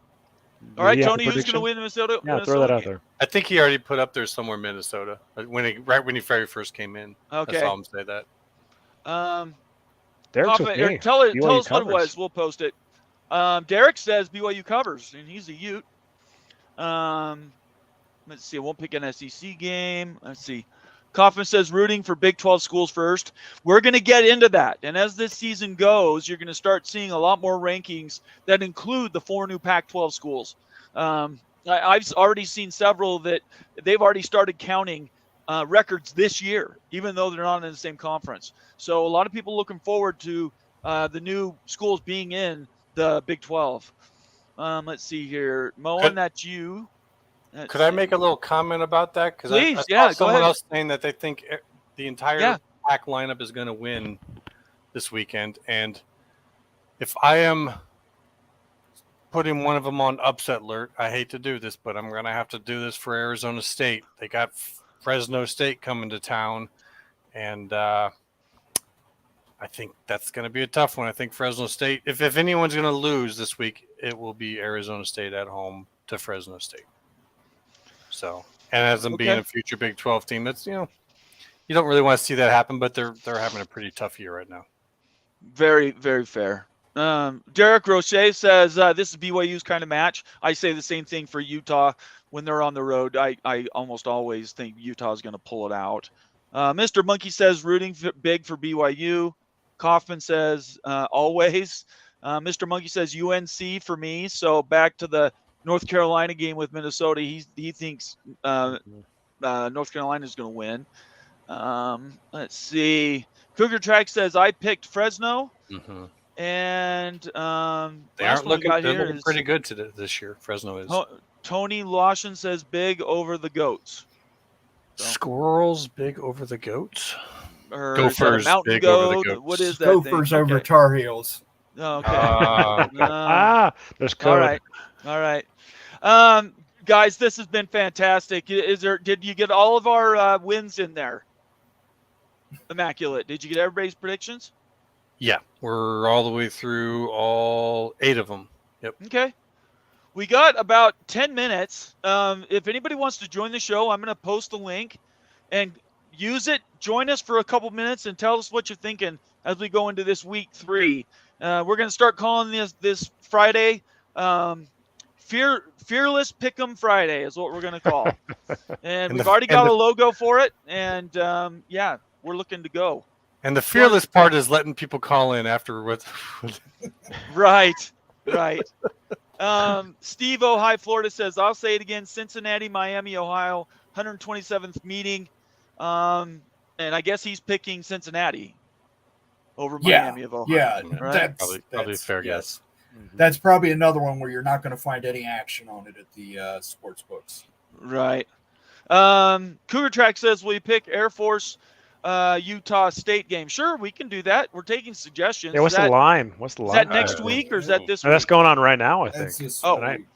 All right, Do you have a Tony, who's going to prediction? win Minnesota? Yeah, throw that out there. I think he already put up there somewhere Minnesota when he very first came in. Okay. I saw him say that. Derek's with Coffin, me. tell us BYU what it covers. was. We'll post it. Derek says BYU covers, and he's a Ute. Let's see. I won't pick an SEC game. Let's see. Coffin says rooting for Big 12 schools first. We're going to get into that. And as this season goes, you're going to start seeing a lot more rankings that include the 4 new Pac-12 schools. I've already seen several that they've already started counting records this year, even though they're not in the same conference. So a lot of people looking forward to the new schools being in the Big 12. Let's see here. Moen, that's you. Could I make a little comment about that? Because Please, I saw yeah, go someone ahead. else saying that they think the entire pack lineup is going to win this weekend. And if I am putting one of them on upset alert, I hate to do this, but I'm going to have to do this for Arizona State. They got Fresno State coming to town, and I think that's going to be a tough one. I think Fresno State, if anyone's going to lose this week, it will be Arizona State at home to Fresno State. So, and as them being a future Big 12 team, that's, you don't really want to see that happen, but they're having a pretty tough year right now. Very, very fair. Derek Roche says this is BYU's kind of match. I say the same thing for Utah when they're on the road. I almost always think Utah's going to pull it out. Mr. Monkey says rooting big for BYU. Kaufman says always. Mr. Monkey says UNC for me. So back to the North Carolina game with Minnesota. He thinks North Carolina is going to win. Let's see. Cougar Track says I picked Fresno. Mm-hmm. And They last aren't one we got they're here looking is pretty good this year. Fresno is. Tony Lawson says big over the goats. So, Squirrels big over the goats. or Gophers is that a mountain big over the goat? goats. What is that Gophers thing? over Okay. Tar Heels. Okay. There's code. All right. Guys, this has been fantastic. Did you get all of our wins in there? Immaculate. Did you get everybody's predictions? Yeah, we're all the way through all 8 of them. Yep. Okay. We got about 10 minutes. If anybody wants to join the show, I'm going to post the link and use it. Join us for a couple minutes and tell us what you're thinking as we go into this week 3. We're going to start calling this Friday Fearless Pick'em Friday is what we're going to call. And we've already got a logo for it. And yeah, we're looking to go. And the fearless part is letting people call in afterwards. Right. Steve High Florida says, I'll say it again, Cincinnati, Miami, Ohio, 127th meeting. And I guess he's picking Cincinnati over Miami of Ohio. Yeah, right? Probably a fair guess. That's probably another one where you're not going to find any action on it at the sports books. Right. Cougar Track says, will you pick Air Force Utah State game? Sure, we can do that. We're taking suggestions. Yeah, what's the line? What's the Is line? that next week or is that this No, week? that's going on right now, I think. That's this Oh. week.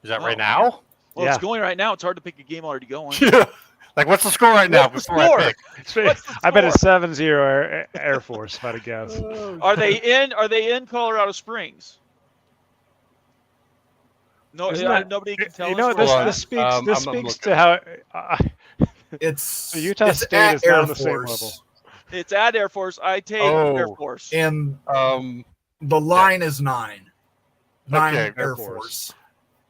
Is that right now? Well, Yeah. it's going right now. It's hard to pick a game already going. Like, what's the score right now? What's the before I score? pick? I bet it's 7-0 Air Force, if I had to guess. Are they in Colorado Springs? No, Isn't that- nobody can tell You us. know, where this, we're at. this speaks, I'm speaks looking. to how It's Utah it's State at is not Air on the same Force, level. It's at Air Force. I take Air Oh. Force. and Um, the line is 9. 9 Okay, Air Air Force. Force.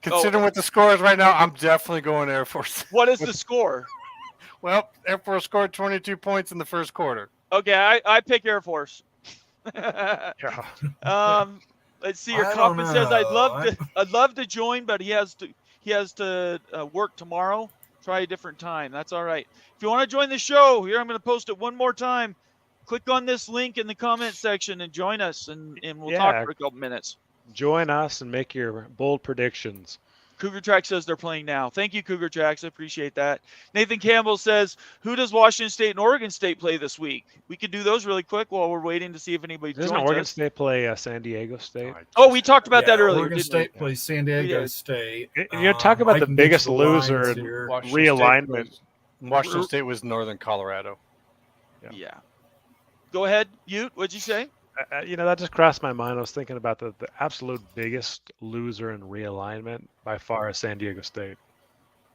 considering what the score is right now, I'm definitely going Air Force. What is the score? Well, Air Force scored 22 points in the first quarter. Okay, I pick Air Force. Yeah. Let's see. I Your don't Kaufman says know. I'd love to join, but he has to work tomorrow. Try a different time. That's all right. If you want to join the show, here I'm going to post it one more time. Click on this link in the comment section and join us, and we'll talk Yeah. for a couple minutes. Join us and make your bold predictions. Cougar Track says they're playing now. Thank you, Cougar Tracks. I appreciate that. Nathan Campbell says, who does Washington State and Oregon State play this week? We could do those really quick while we're waiting to see if anybody Doesn't joins Oregon us. State play San Diego State? Oh, we talked about that earlier, Oregon didn't State we? plays San Diego did. State. And you talk about I the can get biggest the lines loser in here. realignment. Washington State was Northern Colorado. Yeah. Go ahead, Ute. What'd you say? That just crossed my mind. I was thinking about the absolute biggest loser in realignment by far is San Diego State.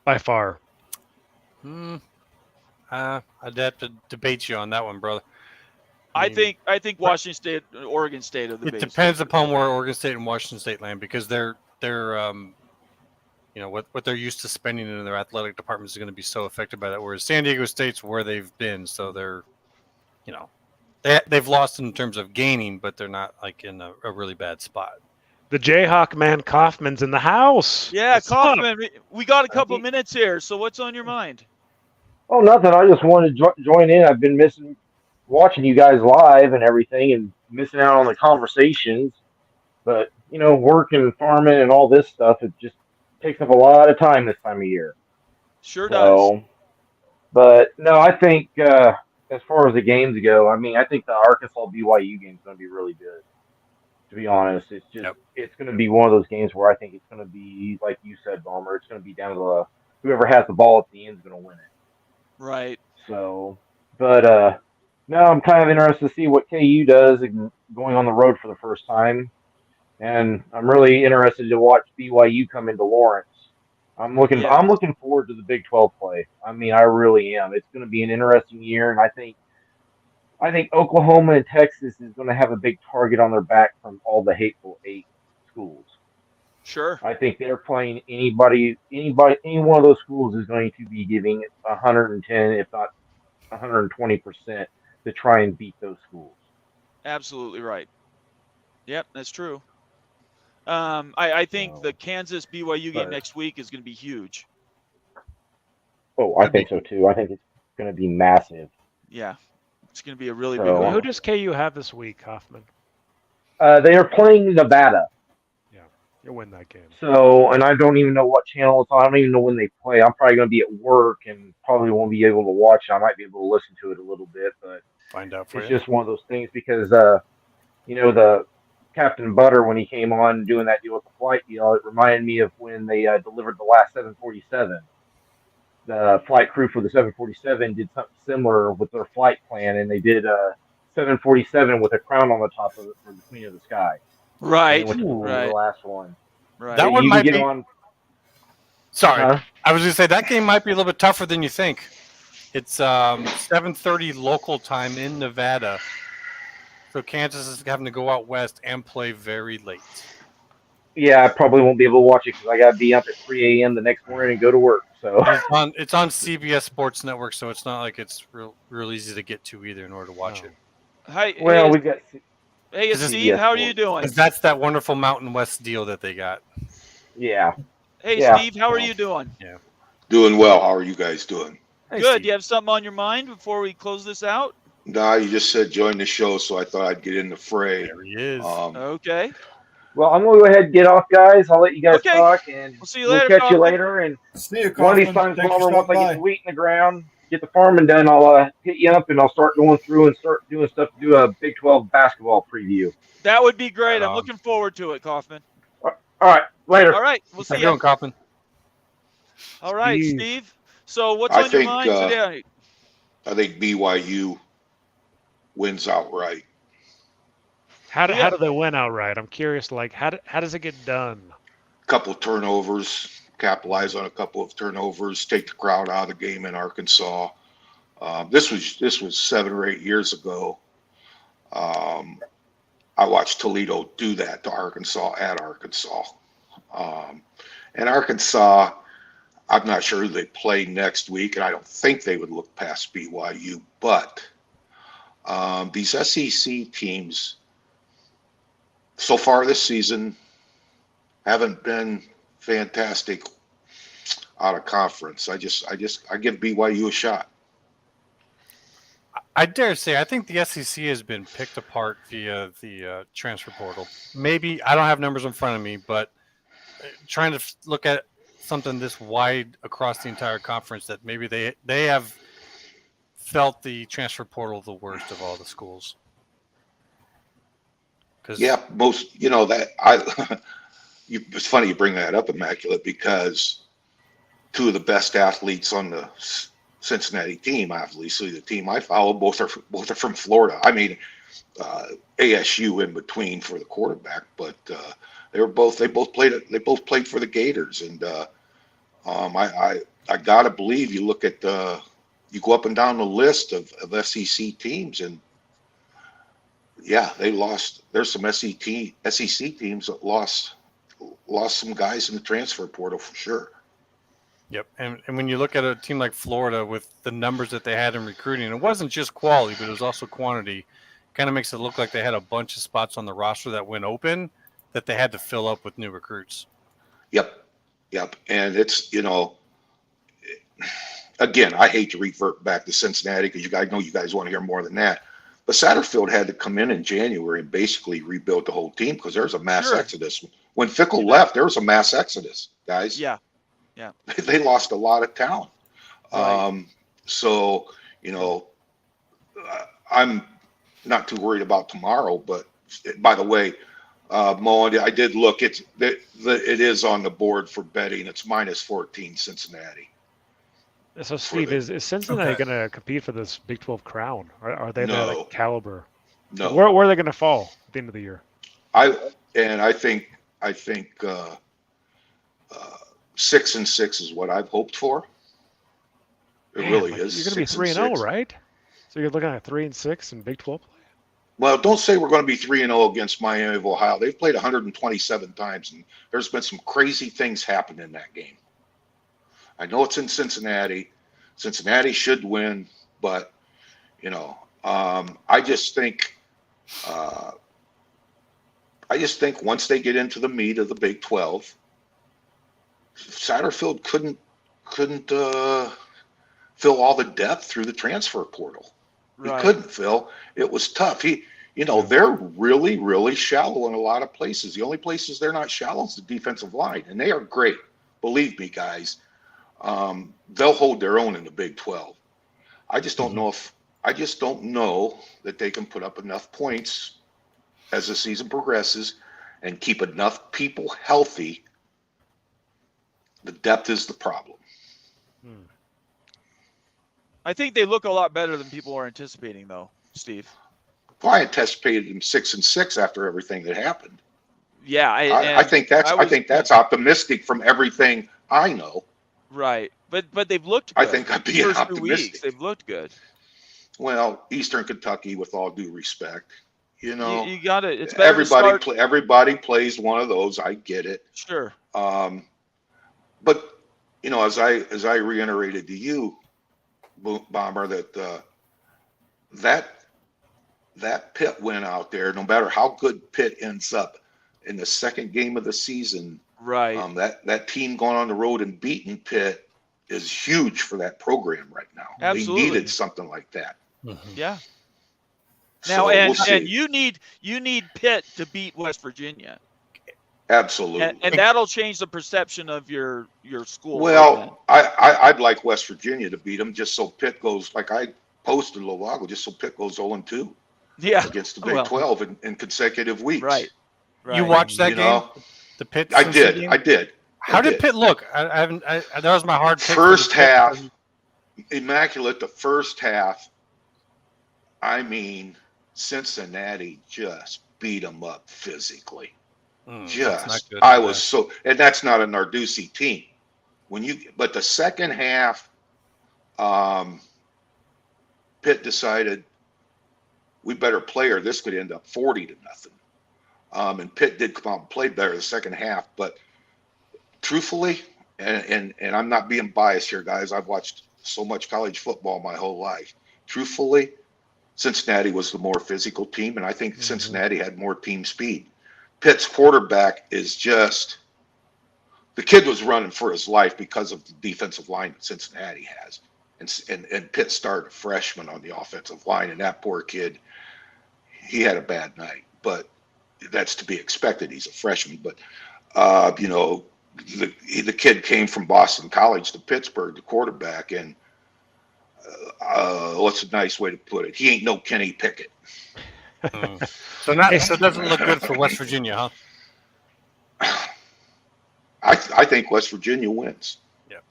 By far. I'd have to debate you on that one, brother. I mean, think Washington State, Oregon State are the it biggest. depends upon where Oregon State and Washington State land, because they're what they're used to spending in their athletic departments is going to be so affected by that. Whereas San Diego State's where they've been, so they're, they've lost in terms of gaining, but they're not like in a really bad spot. The Jayhawk man Kaufman's in the house. Yeah, What's up? Kaufman, we got a couple minutes here. So what's on your mind? Oh, nothing. I just wanted to join in. I've been missing watching you guys live and everything and missing out on the conversations. But, work and farming and all this stuff, it just takes up a lot of time this time of year. Sure does. But, no, I think as far as the games go, I think the Arkansas BYU game is going to be really good. To be honest, it's just it's going to be one of those games where I think it's going to be, like you said, Balmer, it's going to be down to whoever has the ball at the end is going to win it. Right. So, but no, I'm kind of interested to see what KU does going on the road for the first time, and I'm really interested to watch BYU come into Lawrence. I'm looking forward to the Big 12 play. I really am. It's going to be an interesting year, and I think I think Oklahoma and Texas is going to have a big target on their back from all the Hateful Eight schools. Sure. I think they're playing any one of those schools is going to be giving 110, if not 120%, to try and beat those schools. Absolutely right. Yep, that's true. I think So, the Kansas BYU game but- next week is going to be huge. Oh, I think so too. I think it's going to be massive. Yeah, it's going to be a really So- big Who one. does KU have this week, Hoffman? They are playing Nevada. You'll win that game. So, and I don't even know what channel it's on. I don't even know when they play. I'm probably going to be at work and probably won't be able to watch it. I might be able to listen to it a little bit, but Find out for it's you. just one of those things because, the Captain Butter, when he came on doing that deal with the flight deal, it reminded me of when they delivered the last 747. The flight crew for the 747 did something similar with their flight plan, and they did a 747 with a crown on the top of it for the Queen of the Sky. Right, And it was the right, last one. right. That one you might can get be- on. Sorry, Huh? I was going to say that game might be a little bit tougher than you think. It's 7:30 local time in Nevada, so Kansas is having to go out west and play very late. Yeah, I probably won't be able to watch it because I got to be up at 3 a.m. the next morning and go to work. So And it's on CBS Sports Network, so it's not like it's real easy to get to either in order to watch No. it. Hi, well, hey, we've got hey, This is Steve, how are you CBS doing? 'Cause that's that wonderful Mountain West deal that they got. yeah. Hey, Yeah. Steve, how are you doing? Doing well. How are you guys doing? Hey, Good. Steve. Do you have something on your mind before we close this out? Nah, you just said join the show, so I thought I'd get in the fray. There he is. Okay. Well, I'm gonna go ahead and get off, guys. I'll let you guys Okay. talk, and We'll see you we'll later, catch you Kaufman. later. And See you, one of these Kaufman. times, Thanks for Palmer, once I stopping get the by. wheat in the ground, get the farming done, I'll hit you up, and I'll start going through and start doing stuff to do a Big 12 basketball preview. That would be great. Right I'm on. looking forward to it, Kaufman. All right, later. All right. We'll How see you you. doing, Kaufman? All right, Steve. Steve. So what's I on your think, mind today? I think BYU wins outright. How Yeah. do they win outright? I'm curious. Like, how does it get done? Couple turnovers, capitalize on a couple of turnovers, take the crowd out of the game in Arkansas. This was 7 or 8 years ago. I watched Toledo do that to Arkansas at Arkansas. And Arkansas, I'm not sure who they play next week, and I don't think they would look past BYU. But these SEC teams, so far this season, haven't been fantastic out of conference. I give BYU a shot. I dare say I think the SEC has been picked apart via the transfer portal. Maybe I don't have numbers in front of me, but trying to look at something this wide across the entire conference, that maybe they have felt the transfer portal the worst of all the schools. Yeah, most, that it's funny you bring that up, Immaculate, because two of the best athletes on the Cincinnati team, obviously the team I follow, both are from Florida. I mean, ASU in between for the quarterback, but they both played for the Gators, and I gotta believe you look at you go up and down the list of SEC teams, and yeah, they lost. There's some SEC teams that lost some guys in the transfer portal for sure. Yep, and when you look at a team like Florida with the numbers that they had in recruiting, it wasn't just quality, but it was also quantity. Kind of makes it look like they had a bunch of spots on the roster that went open that they had to fill up with new recruits. Yep, and it's again, I hate to revert back to Cincinnati because you guys want to hear more than that. But Satterfield had to come in January and basically rebuild the whole team because there's a mass exodus. When Fickle left, there was a mass exodus, guys. Yeah. They lost a lot of talent. Right. So, I'm not too worried about tomorrow. But by the way, Mo, I did look. It is on the board for betting. It's -14 Cincinnati. So, Steve, is Cincinnati Okay. going to compete for this Big 12 crown? Are they No. that caliber? No, Where are they going to fall at the end of the year? I think 6-6 is what I've hoped for. It Man, really like, is. You're going to be 6-6. 3-0, right? So you're looking at 3-6 in Big 12 play? Well, don't say we're going to be 3-0 against Miami of Ohio. They've played 127 times, and there's been some crazy things happen in that game. I know it's in Cincinnati. Cincinnati should win, but I just think once they get into the meat of the Big 12, Satterfield couldn't fill all the depth through the transfer portal. Right. He couldn't, Phil. It was tough. They're really, really shallow in a lot of places. The only places they're not shallow is the defensive line, and they are great. Believe me, guys. They'll hold their own in the Big 12. I just don't know that they can put up enough points as the season progresses and keep enough people healthy. The depth is the problem. I think they look a lot better than people are anticipating, though, Steve. Well, I anticipated them 6-6 after everything that happened. Yeah, I think that's optimistic from everything I know. Right, but they've looked good. I think I'd be optimistic. 2 weeks, they've looked good. Well, Eastern Kentucky, with all due respect, you got it. It's better. Everybody plays one of those. I get it. Sure. But as I reiterated to you, Bomber, that Pitt win out there, no matter how good Pitt ends up in the second game of the season, right? That team going on the road and beating Pitt is huge for that program right now. Absolutely. They needed something like that. Mm-hmm. Yeah. So now, and you need Pitt to beat West Virginia. Absolutely. And that'll change the perception of your school. Well, I'd like West Virginia to beat them just so Pitt goes, like I posted a little while ago, just so Pitt goes 0-2 against the Big 12 in consecutive weeks. Right. You watched that game? The Pitt? I did. How did Pitt look? That was my hard pick. First half, immaculate. The first half, I mean, Cincinnati just beat them up physically. I was so, and that's not a Narduzzi team. But the second half, Pitt decided we better play or this could end up 40-0. And Pitt did come out and play better the second half. But truthfully, and I'm not being biased here, guys. I've watched so much college football my whole life. Truthfully, Cincinnati was the more physical team, and I think Cincinnati had more team speed. Pitt's quarterback is just – the kid was running for his life because of the defensive line that Cincinnati has. And Pitt started a freshman on the offensive line, and that poor kid, he had a bad night. But that's to be expected. He's a freshman. But, the kid came from Boston College to Pittsburgh, the quarterback, and what's a nice way to put it? He ain't no Kenny Pickett. So it doesn't look good for West Virginia, huh? I think West Virginia wins. Yeah.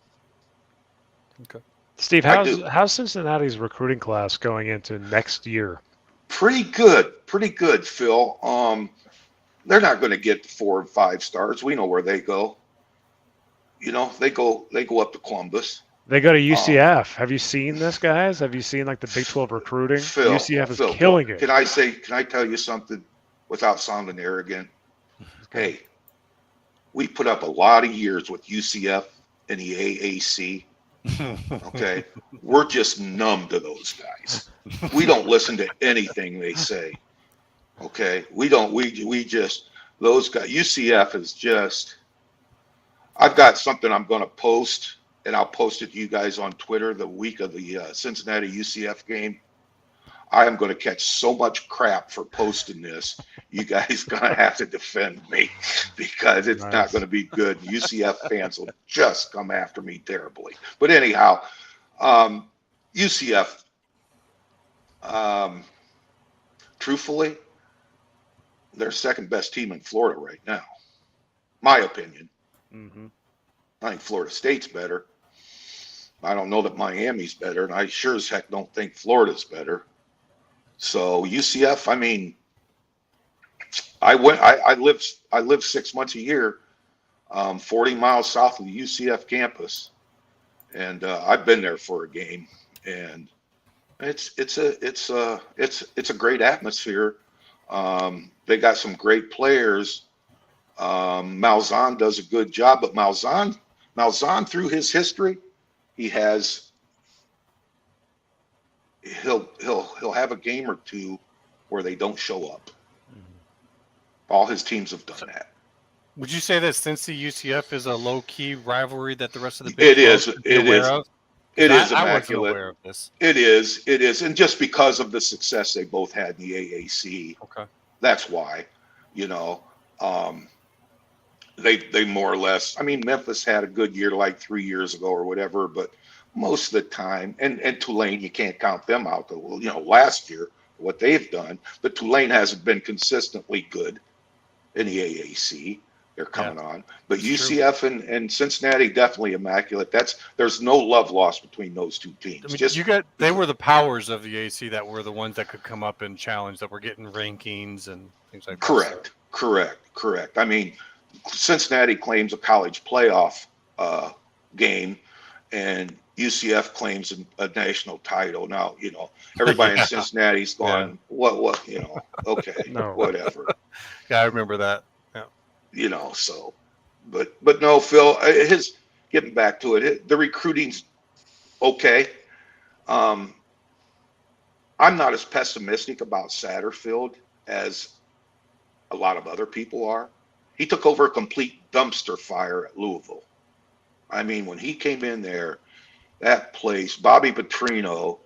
Okay. Steve, how's Cincinnati's recruiting class going into next year? Pretty good, Phil. They're not going to get 4 and 5 stars. We know where they go. They go up to Columbus. They go to UCF. Have you seen this, guys? Have you seen the Big 12 recruiting? UCF is killing it. Can I tell you something without sounding arrogant? Hey, we put up a lot of years with UCF and the AAC. Okay, we're just numb to those guys. We don't listen to anything they say. Okay, we don't. We just, those guys. UCF is just. I've got something I'm going to post, and I'll post it to you guys on Twitter the week of the Cincinnati UCF game. I am going to catch so much crap for posting this. You guys going to have to defend me because it's not going to be good. UCF fans will just come after me terribly. But anyhow, UCF, truthfully, they're second best team in Florida right now. My opinion. Mm-hmm. I think Florida State's better. I don't know that Miami's better, and I sure as heck don't think Florida's better. So UCF, I mean, I lived 6 months a year, 40 miles south of the UCF campus, and I've been there for a game, and It's a great atmosphere. They got some great players. Malzahn does a good job, but Malzahn through his history, he'll have a game or two where they don't show up. All his teams have done that. Would you say that Cincy UCF is a low key rivalry that the rest of the Big 12 It is. should be It aware is. of? It is I wasn't immaculate. aware of this. It is, and just because of the success they both had in the AAC, Okay. that's why. They more or less. I mean, Memphis had a good year like 3 years ago or whatever, but most of the time, and Tulane, you can't count them out. Last year what they've done, but Tulane hasn't been consistently good in the AAC. They're coming on, but That's UCF and Cincinnati definitely immaculate. There's no love lost between those two teams. I mean, they were the powers of the AC that were the ones that could come up and challenge, that were getting rankings and things like that. Correct. I mean, Cincinnati claims a college playoff game, and UCF claims a national title. Now, everybody in Cincinnati's going, what, okay, No. whatever. Yeah, I remember that. So, but no, Phil, getting back to it, the recruiting's okay. I'm not as pessimistic about Satterfield as a lot of other people are. He took over a complete dumpster fire at Louisville. I mean, when he came in there, that place, Bobby Petrino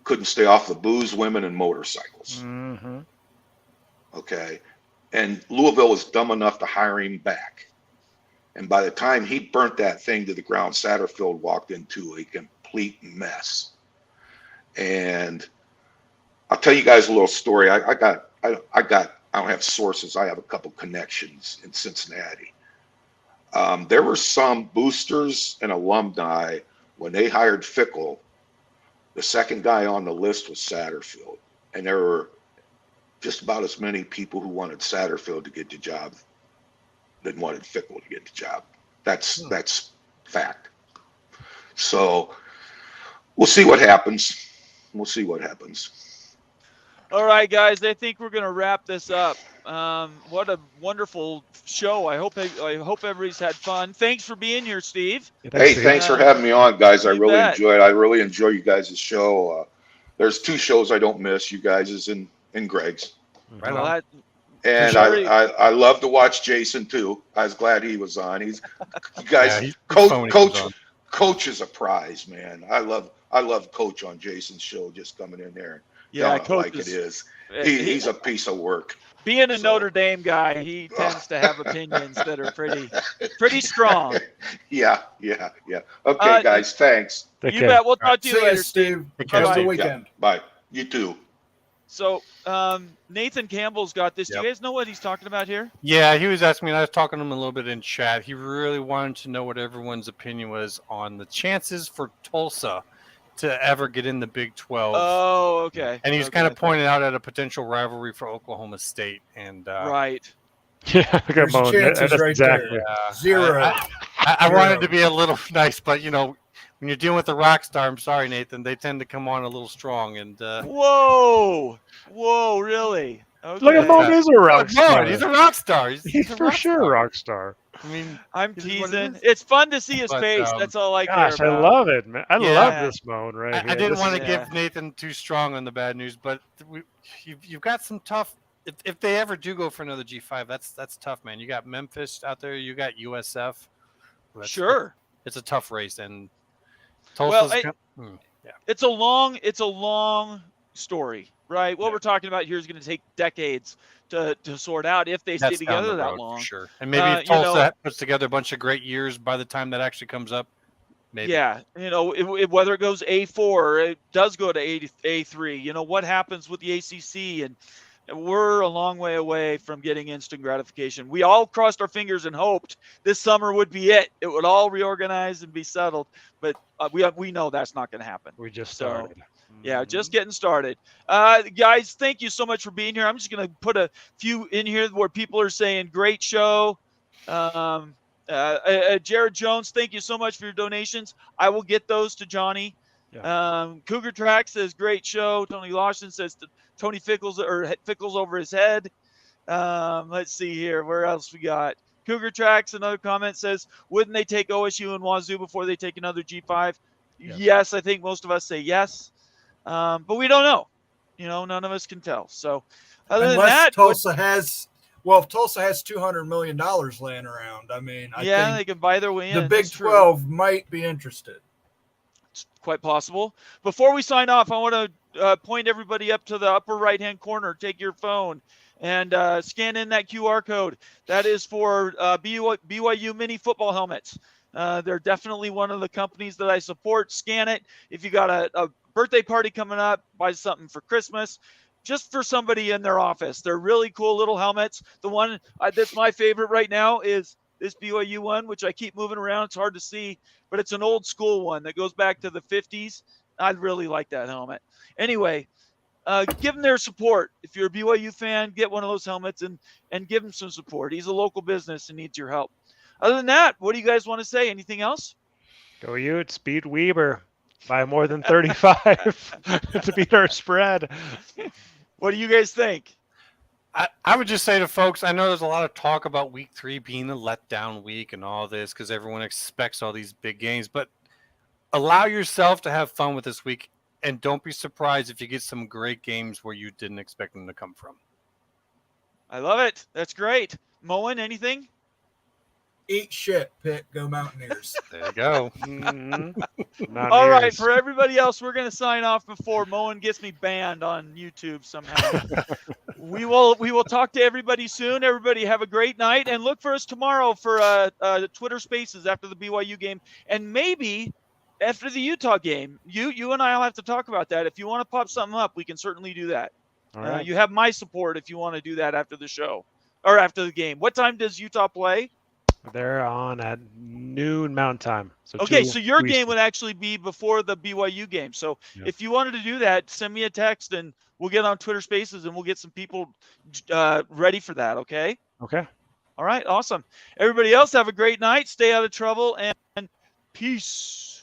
couldn't stay off the booze, women, and motorcycles. Mm-hmm. Okay. And Louisville was dumb enough to hire him back. And by the time he burnt that thing to the ground, Satterfield walked into a complete mess. And I'll tell you guys a little story. I don't have sources. I have a couple connections in Cincinnati. There were some boosters and alumni when they hired Fickle. The second guy on the list was Satterfield, and there were just about as many people who wanted Satterfield to get the job than wanted Fickle to get the job. That's fact. So we'll see what happens. All right, guys. I think we're gonna wrap this up. What a wonderful show. I hope everybody's had fun. Thanks for being here, Steve. Hey, thanks for having me on, guys. I really bet. enjoy it. I really enjoy you guys' show. There's two shows I don't miss. You guys is in Greg's. Right Well, on. And Sure. I love to watch Jason too. I was glad he was on. You guys, he's fun when he comes on. Coach is a prize, man. I love Coach on Jason's show, just coming in there. Yeah, telling it Coach like is- it is. He's a piece of work. Being a So- Notre Dame guy, he tends to have opinions that are pretty strong. Yeah. Okay, guys, thanks. Take You care. bet. We'll talk to See you you, later. Steve. Take Have care, a good Steve. weekend. Bye. You too. So, Nathan Campbell's got this. Do Yep. you guys know what he's talking about here? Yeah, he was asking me, and I was talking to him a little bit in chat. He really wanted to know what everyone's opinion was on the chances for Tulsa to ever get in the Big 12. Oh, okay. And he was Okay. kind of pointing out at a potential rivalry for Oklahoma State. And Right. Yeah, look at There's Moan. chances That's right exactly. there. Zero. I wanted to be a little nice, but when you're dealing with a rock star, I'm sorry, Nathan, they tend to come on a little strong. And Whoa, really? Okay. Look at Moan is a rock Moan, star. he's a rock star. He's a for rock sure star. a rock star. I mean, I'm This is what it teasing. is. It's fun to see his But, face. That's all I Gosh, care I about. love it, man. I Yeah. love this Moan right I here. didn't This want to is- Yeah. give Nathan too strong on the bad news, but you've got some tough. If they ever do go for another G5, that's tough, man. You got Memphis out there. You got USF. Sure. It's a tough race, and Well, Tulsa's. It's a long story, right? What Yeah. we're talking about here is going to take decades to sort out if they stay That's down together the that road, long. for sure. And maybe if you know- Tulsa puts together a bunch of great years by the time that actually comes up, maybe. Yeah, whether it goes A4 or it does go to A3, what happens with the ACC, and we're a long way away from getting instant gratification. We all crossed our fingers and hoped this summer would be it. It would all reorganize and be settled, but we know that's not going to happen. We just So, started. Yeah, just getting started. Guys, thank you so much for being here. I'm just going to put a few in here where people are saying, great show. Jared Jones, thank you so much for your donations. I will get those to Johnny Cougar Track says great show. Tony Lawson says Tony Fickles over his head. Let's see here. Where else we got? Cougar Tracks, another comment says, wouldn't they take OSU and Wazoo before they take another G5? Yes, I think most of us say yes. But we don't know. None of us can tell. So other than that, Tulsa has $200 million laying around. I mean, I think they can buy their way in. The Big 12 might be interested. It's quite possible. Before we sign off, I want to point everybody up to the upper right-hand corner. Take your phone and scan in that QR code. That is for BYU mini football helmets. They're definitely one of the companies that I support. Scan it. If you got a birthday party coming up, buy something for Christmas, just for somebody in their office. They're really cool little helmets. The one that's my favorite right now is this BYU one, which I keep moving around. It's hard to see, but it's an old school one that goes back to the 50s. I'd really like that helmet. Anyway, give him their support. If you're a BYU fan, get one of those helmets and give him some support. He's a local business and needs your help. Other than that, what do you guys want to say? Anything else? Go Utes, beat Weber by more than 35 to beat our spread. What do you guys think? I would just say to folks, I know there's a lot of talk about week 3 being a letdown week and all this because everyone expects all these big games, but allow yourself to have fun with this week and don't be surprised if you get some great games where you didn't expect them to come from. I love it. That's great. Moen, anything? Eat shit, Pitt. Go Mountaineers. There you go. All right, for everybody else, we're going to sign off before Moen gets me banned on YouTube somehow. We will talk to everybody soon. Everybody have a great night, and look for us tomorrow for Twitter Spaces after the BYU game, and maybe after the Utah game. You and I will have to talk about that. If you want to pop something up, we can certainly do that. All right. You have my support if you want to do that after the show or after the game. What time does Utah play? They're on at noon Mountain Time. So so your game would actually be before the BYU game. So if you wanted to do that, send me a text and we'll get on Twitter Spaces and we'll get some people ready for that. Okay. Okay. All right. Awesome. Everybody else have a great night. Stay out of trouble and peace.